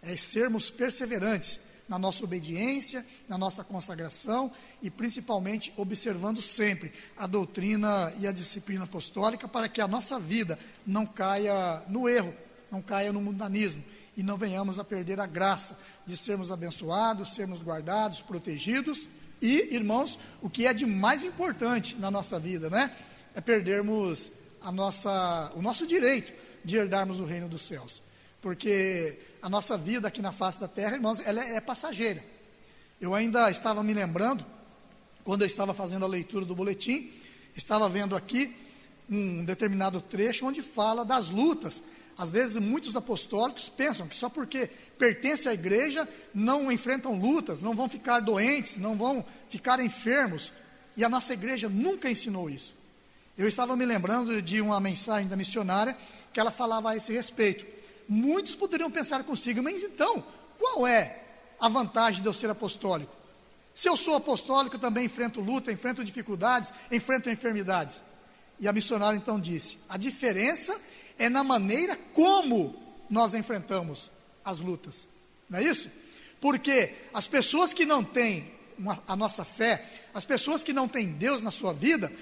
É sermos perseverantes na nossa obediência, na nossa consagração e principalmente observando sempre a doutrina e a disciplina apostólica, para que a nossa vida não caia no erro, não caia no mundanismo e não venhamos a perder a graça de sermos abençoados, sermos guardados, protegidos. E, irmãos, o que é de mais importante na nossa vida, né? É perdermos o nosso direito de herdarmos o reino dos céus. Porque a nossa vida aqui na face da terra, irmãos, ela é passageira. Eu ainda estava me lembrando, quando eu estava fazendo a leitura do boletim, estava vendo aqui um determinado trecho onde fala das lutas. Às vezes muitos apostólicos pensam que só porque pertencem à igreja não enfrentam lutas, não vão ficar doentes, não vão ficar enfermos. E a nossa igreja nunca ensinou isso. Eu estava me lembrando de uma mensagem da missionária que ela falava a esse respeito. Muitos poderiam pensar consigo, mas então, qual é a vantagem de eu ser apostólico? Se eu sou apostólico, eu também enfrento luta, enfrento dificuldades, enfrento enfermidades. E a missionária então disse, a diferença é na maneira como nós enfrentamos as lutas, não é isso? Porque as pessoas que não têm a nossa fé, as pessoas que não têm Deus na sua vida,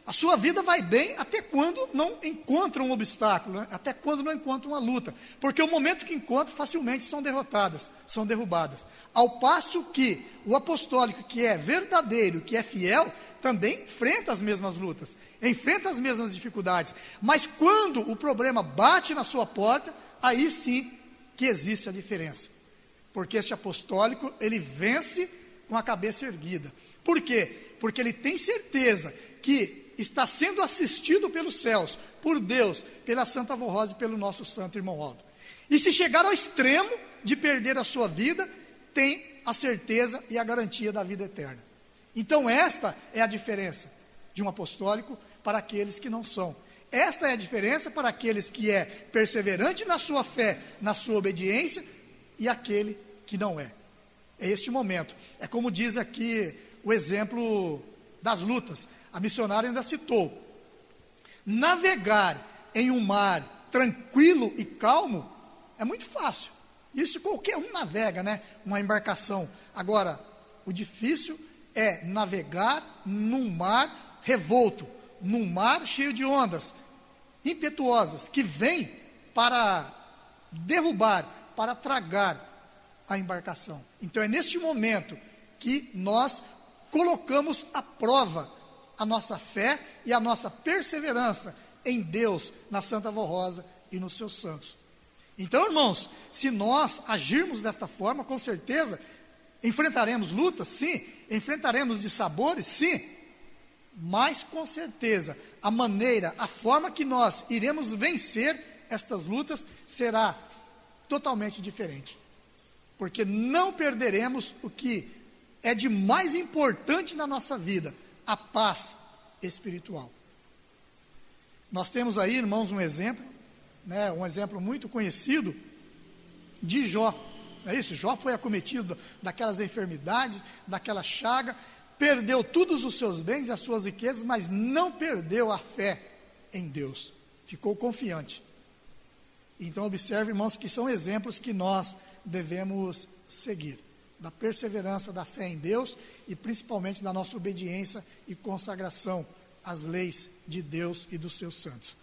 a sua vida vai bem até quando não encontram um obstáculo, né? Até quando não encontram uma luta, porque o momento que encontram facilmente são derrotadas, são derrubadas, ao passo que o apostólico que é verdadeiro, que é fiel, também enfrenta as mesmas lutas, enfrenta as mesmas dificuldades, mas quando o problema bate na sua porta, aí sim que existe a diferença, porque este apostólico, ele vence com a cabeça erguida. Por quê? Porque ele tem certeza que está sendo assistido pelos céus, por Deus, pela Santa Avó Rosa e pelo nosso Santo Irmão Aldo. E se chegar ao extremo de perder a sua vida, tem a certeza e a garantia da vida eterna. Então esta é a diferença de um apostólico para aqueles que não são. Esta é a diferença para aqueles que é perseverante na sua fé, na sua obediência, e aquele que não é. É este momento. É como diz aqui o exemplo das lutas. A missionária ainda citou, navegar em um mar tranquilo e calmo é muito fácil. Isso qualquer um navega, né? Uma embarcação. Agora, o difícil é navegar num mar revolto, num mar cheio de ondas impetuosas, que vêm para derrubar, para tragar a embarcação. Então é neste momento que nós colocamos à prova a nossa fé e a nossa perseverança em Deus, na Santa Avó Rosa e nos seus santos. Então, irmãos, se nós agirmos desta forma, com certeza, enfrentaremos lutas, sim, enfrentaremos dissabores, sim, mas com certeza, a maneira, a forma que nós iremos vencer estas lutas será totalmente diferente, porque não perderemos o que é de mais importante na nossa vida, a paz espiritual. Nós temos aí, irmãos, um exemplo, né, um exemplo muito conhecido de Jó. não é isso? Jó foi acometido daquelas enfermidades, daquela chaga, perdeu todos os seus bens e as suas riquezas, mas não perdeu a fé em Deus, ficou confiante. Então observe, irmãos, que são exemplos que nós devemos seguir, da perseverança, da fé em Deus e principalmente da nossa obediência e consagração às leis de Deus e dos seus santos.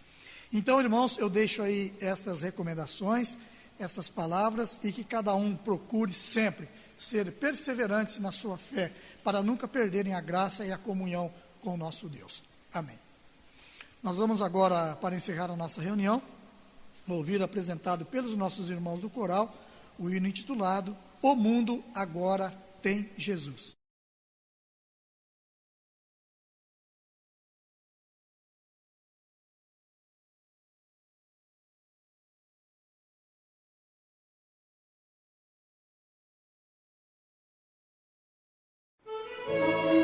Então, irmãos, eu deixo aí estas recomendações, estas palavras, e que cada um procure sempre ser perseverantes na sua fé, para nunca perderem a graça e a comunhão com o nosso Deus. Amém. Nós vamos agora, para encerrar a nossa reunião, ouvir apresentado pelos nossos irmãos do coral, o hino intitulado O Mundo Agora Tem Jesus. O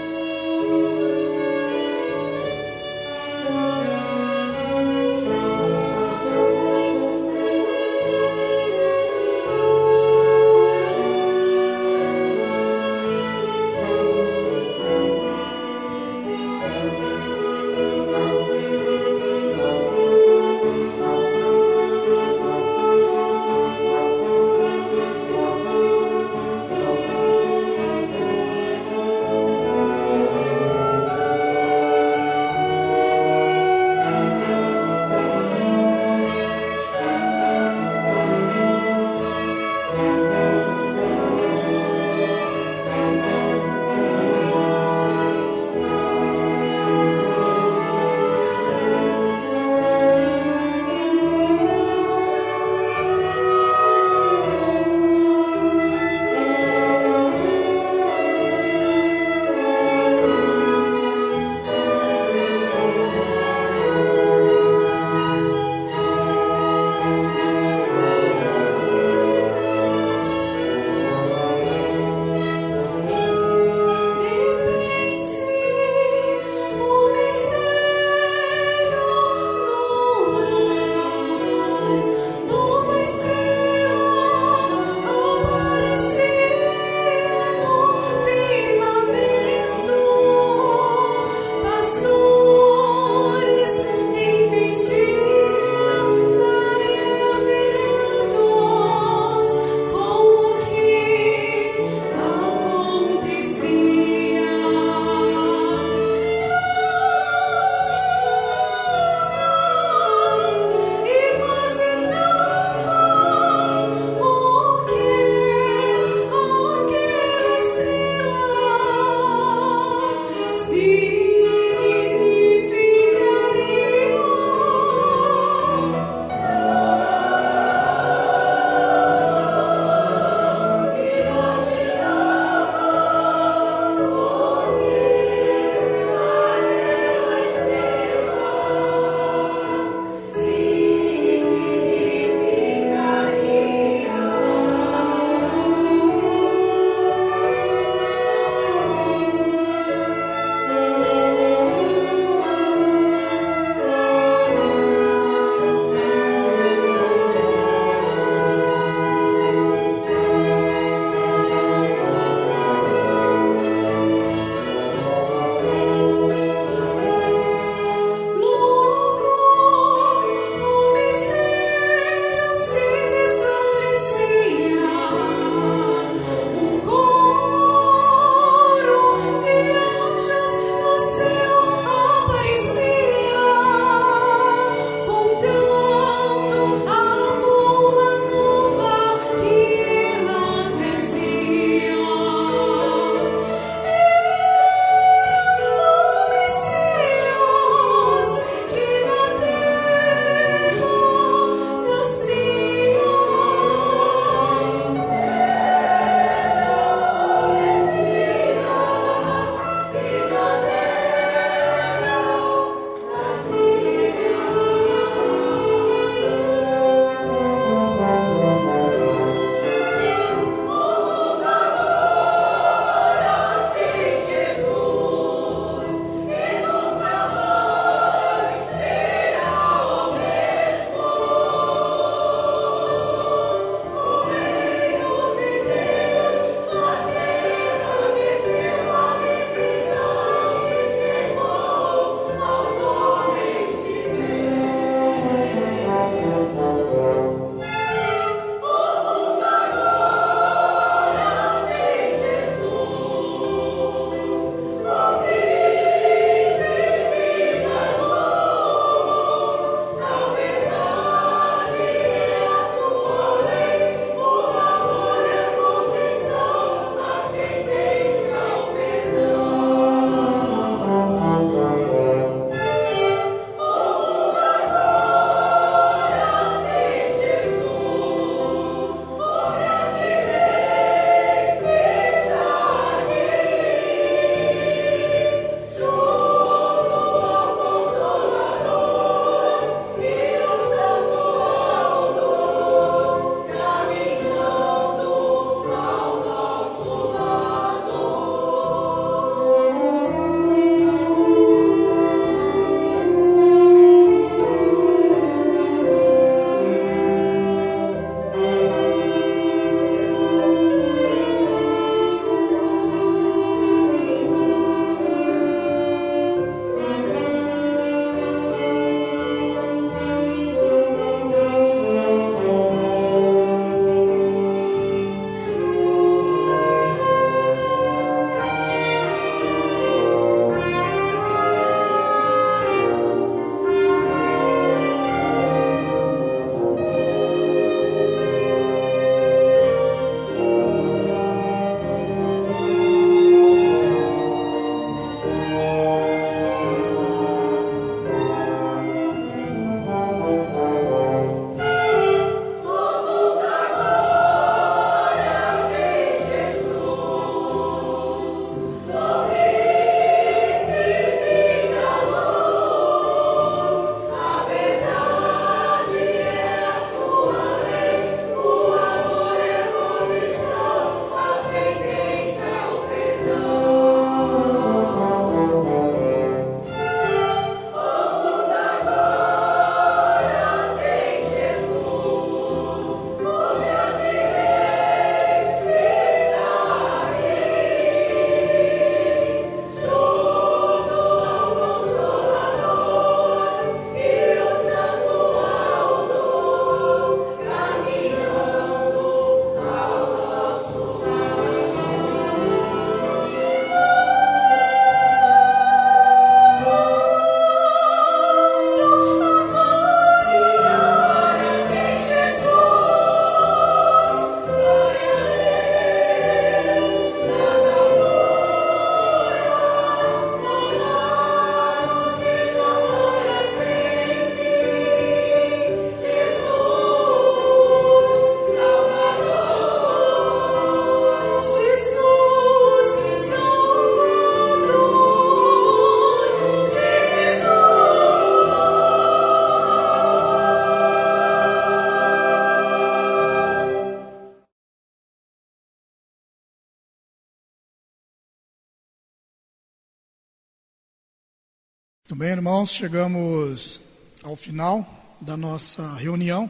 Muito bem, irmãos, chegamos ao final da nossa reunião,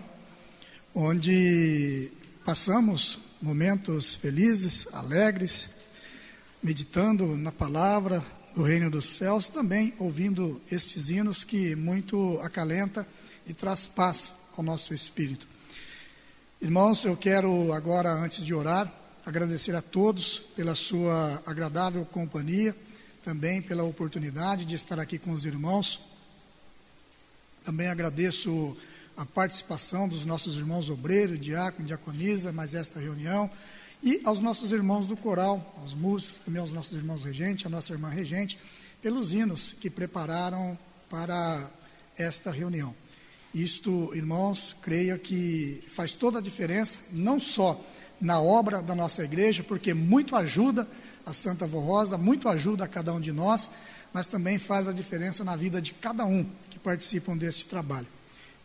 onde passamos momentos felizes, alegres, meditando na palavra do reino dos céus, também ouvindo estes hinos que muito acalenta e traz paz ao nosso espírito. Irmãos, eu quero agora, antes de orar, agradecer a todos pela sua agradável companhia, também pela oportunidade de estar aqui com os irmãos. Também agradeço a participação dos nossos irmãos obreiros, diácono, diaconisa, mais esta reunião, e aos nossos irmãos do coral, aos músicos, também aos nossos irmãos regentes, a nossa irmã regente, pelos hinos que prepararam para esta reunião. Isto, irmãos, creio que faz toda a diferença, não só na obra da nossa igreja, porque muito ajuda a Santa Avó Rosa, muito ajuda a cada um de nós, mas também faz a diferença na vida de cada um que participam deste trabalho.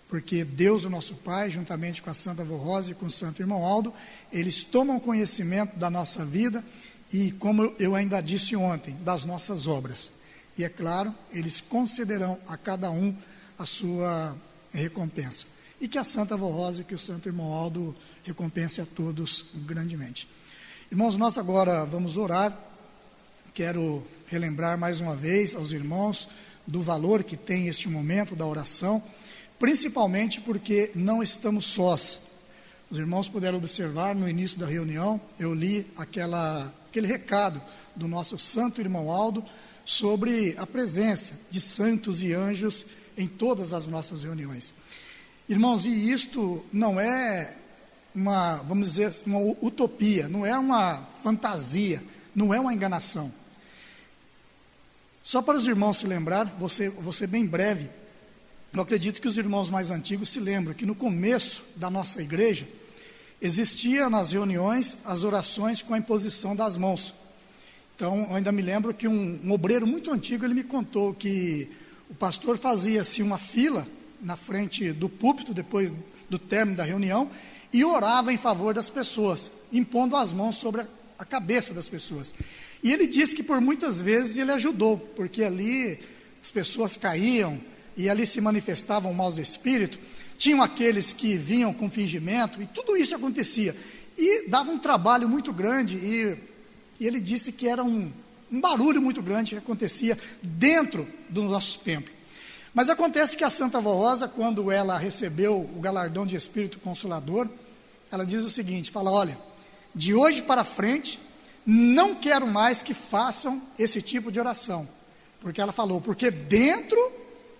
Porque Deus, o nosso Pai, juntamente com a Santa Avó Rosa e com o Santo Irmão Aldo, eles tomam conhecimento da nossa vida e, como eu ainda disse ontem, das nossas obras. E é claro, eles concederão a cada um a sua recompensa. E que a Santa Avó Rosa e que o Santo Irmão Aldo recompense a todos grandemente. Irmãos, nós agora vamos orar. Quero relembrar mais uma vez aos irmãos do valor que tem este momento da oração, principalmente porque não estamos sós. Os irmãos puderam observar no início da reunião, eu li aquele recado do nosso Santo Irmão Aldo sobre a presença de santos e anjos em todas as nossas reuniões. Irmãos, e isto não é vamos dizer, uma utopia, não é uma fantasia, não é uma enganação. Só para os irmãos se lembrar, vou ser bem breve, eu acredito que os irmãos mais antigos se lembram que no começo da nossa igreja, existia nas reuniões as orações com a imposição das mãos. Então, eu ainda me lembro que um obreiro muito antigo, ele me contou que o pastor fazia-se uma fila na frente do púlpito, depois do término da reunião, e orava em favor das pessoas, impondo as mãos sobre a cabeça das pessoas. E ele disse que por muitas vezes ele ajudou, porque ali as pessoas caíam, e ali se manifestavam maus espíritos, tinham aqueles que vinham com fingimento, e tudo isso acontecia, e dava um trabalho muito grande, e ele disse que era um barulho muito grande que acontecia dentro do nosso templo. Mas acontece que a Santa Avó Rosa, quando ela recebeu o galardão de Espírito Consolador, ela diz o seguinte, fala, olha, de hoje para frente, não quero mais que façam esse tipo de oração, porque ela falou, porque dentro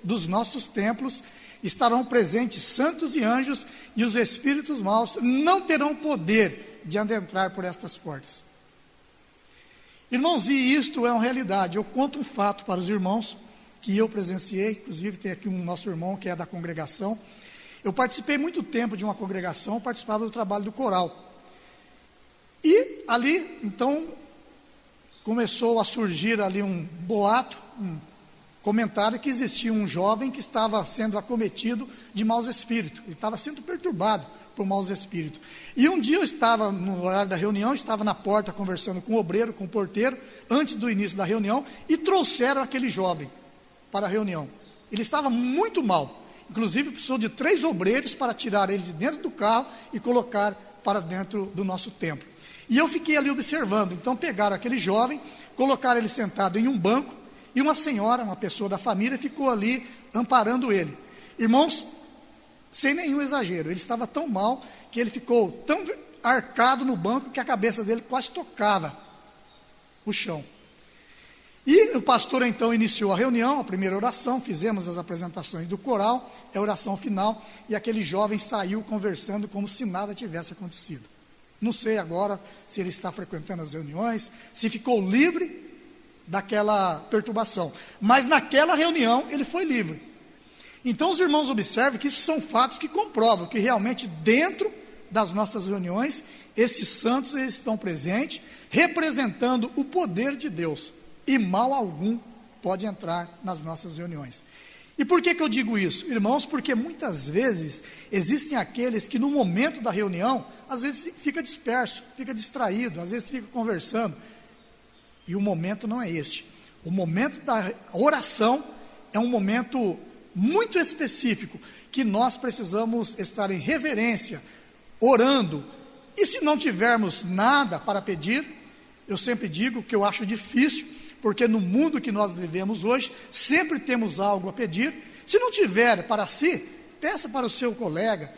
dos nossos templos estarão presentes santos e anjos, e os espíritos maus não terão poder de adentrar por estas portas. Irmãos, e isto é uma realidade. Eu conto um fato para os irmãos, que eu presenciei, inclusive tem aqui um nosso irmão que é da congregação. Eu participei muito tempo de uma congregação, participava do trabalho do coral. E ali, então, começou a surgir ali um boato, um comentário que existia um jovem que estava sendo acometido de maus espíritos, ele estava sendo perturbado por maus espíritos. E um dia eu estava no horário da reunião, estava na porta conversando com o obreiro, com o porteiro, antes do início da reunião, e trouxeram aquele jovem para a reunião. Ele estava muito mal, inclusive precisou de 3 obreiros para tirar ele de dentro do carro e colocar para dentro do nosso templo. E eu fiquei ali observando. Então pegaram aquele jovem, colocaram ele sentado em um banco, e uma senhora, uma pessoa da família, ficou ali amparando ele. Irmãos, sem nenhum exagero, ele estava tão mal que ele ficou tão arcado no banco que a cabeça dele quase tocava o chão. E o pastor então iniciou a reunião, a primeira oração, fizemos as apresentações do coral, a oração final, e aquele jovem saiu conversando como se nada tivesse acontecido. Não sei agora se ele está frequentando as reuniões, se ficou livre daquela perturbação, mas naquela reunião ele foi livre. Então os irmãos observem que esses são fatos que comprovam que realmente dentro das nossas reuniões, esses santos eles estão presentes, representando o poder de Deus, e mal algum pode entrar nas nossas reuniões. E por que eu digo isso? Irmãos, porque muitas vezes existem aqueles que no momento da reunião, às vezes fica disperso, fica distraído, às vezes fica conversando, e o momento não é este. O momento da oração é um momento muito específico, que nós precisamos estar em reverência, orando. E se não tivermos nada para pedir, eu sempre digo que eu acho difícil, porque no mundo que nós vivemos hoje, sempre temos algo a pedir. Se não tiver para si, peça para o seu colega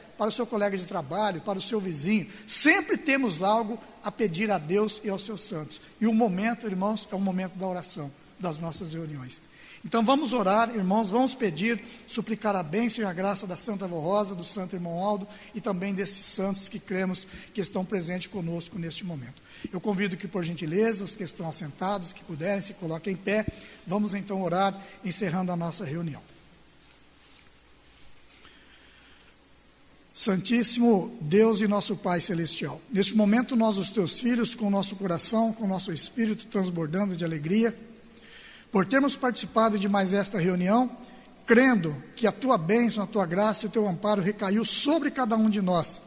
de trabalho, para o seu vizinho. Sempre temos algo a pedir a Deus e aos seus santos. E o momento, irmãos, é o momento da oração, das nossas reuniões. Então vamos orar, irmãos, vamos pedir, suplicar a bênção e a graça da Santa Avó Rosa, do Santo Irmão Aldo e também desses santos que cremos que estão presentes conosco neste momento. Eu convido que, por gentileza, os que estão assentados, que puderem, se coloquem em pé. Vamos então orar, encerrando a nossa reunião. Santíssimo Deus e nosso Pai Celestial, neste momento nós, os teus filhos, com o nosso coração, com o nosso espírito transbordando de alegria, por termos participado de mais esta reunião, crendo que a tua bênção, a tua graça e o teu amparo recaiu sobre cada um de nós,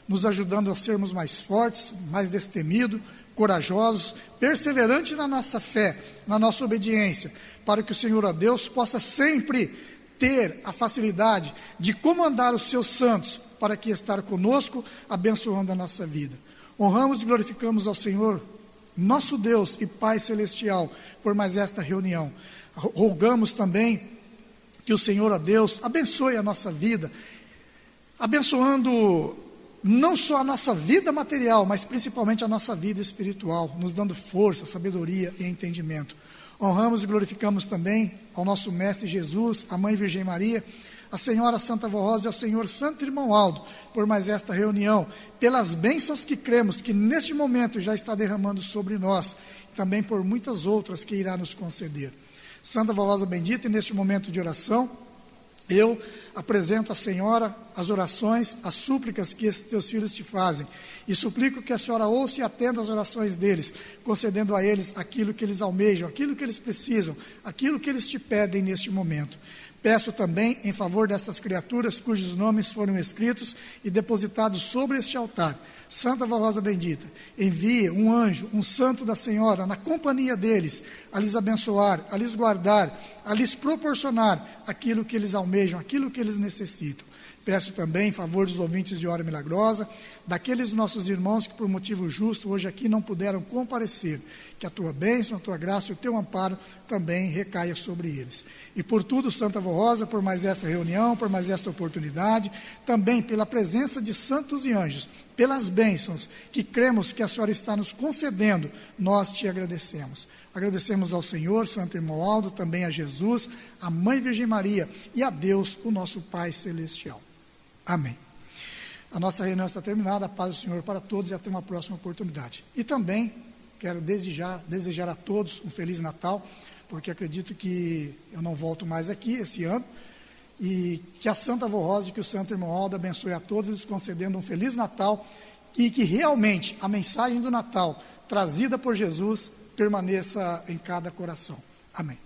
nos ajudando a sermos mais fortes, mais destemidos, corajosos, perseverantes na nossa fé, na nossa obediência, para que o Senhor, ó Deus, possa sempre ter a facilidade de comandar os seus santos, para que estar conosco, abençoando a nossa vida. Honramos e glorificamos ao Senhor, nosso Deus e Pai Celestial, por mais esta reunião. Rogamos também que o Senhor, ó Deus, abençoe a nossa vida, abençoando não só a nossa vida material, mas principalmente a nossa vida espiritual, nos dando força, sabedoria e entendimento. Honramos e glorificamos também ao nosso Mestre Jesus, a Mãe Virgem Maria, a Senhora Santa Avó Rosa e ao Senhor Santo Irmão Aldo, por mais esta reunião, pelas bênçãos que cremos que neste momento já está derramando sobre nós, também por muitas outras que irá nos conceder. Santa Avó Rosa bendita, e neste momento de oração, eu apresento à Senhora as orações, as súplicas que esses teus filhos te fazem, e suplico que a Senhora ouça e atenda às orações deles, concedendo a eles aquilo que eles almejam, aquilo que eles precisam, aquilo que eles te pedem neste momento. Peço também em favor dessas criaturas cujos nomes foram escritos e depositados sobre este altar. Santa Avó Rosa bendita, envie um anjo, um santo da Senhora, na companhia deles, a lhes abençoar, a lhes guardar, a lhes proporcionar aquilo que eles almejam, aquilo que eles necessitam. Peço também em favor dos ouvintes de Hora Milagrosa, daqueles nossos irmãos que por motivo justo hoje aqui não puderam comparecer, que a tua bênção, a tua graça e o teu amparo também recaia sobre eles. E por tudo, Santa Avó Rosa, por mais esta reunião, por mais esta oportunidade, também pela presença de santos e anjos, pelas bênçãos que cremos que a Senhora está nos concedendo, nós te agradecemos. Agradecemos ao Senhor, Santo Irmão Aldo, também a Jesus, a Mãe Virgem Maria e a Deus, o nosso Pai Celestial. Amém. A nossa reunião está terminada, a paz do Senhor para todos e até uma próxima oportunidade. E também quero desejar a todos um Feliz Natal, porque acredito que eu não volto mais aqui esse ano, e que a Santa Avó Rosa e que o Santo Irmão Aldo abençoe a todos, eles concedendo um Feliz Natal, e que realmente a mensagem do Natal, trazida por Jesus, permaneça em cada coração. Amém.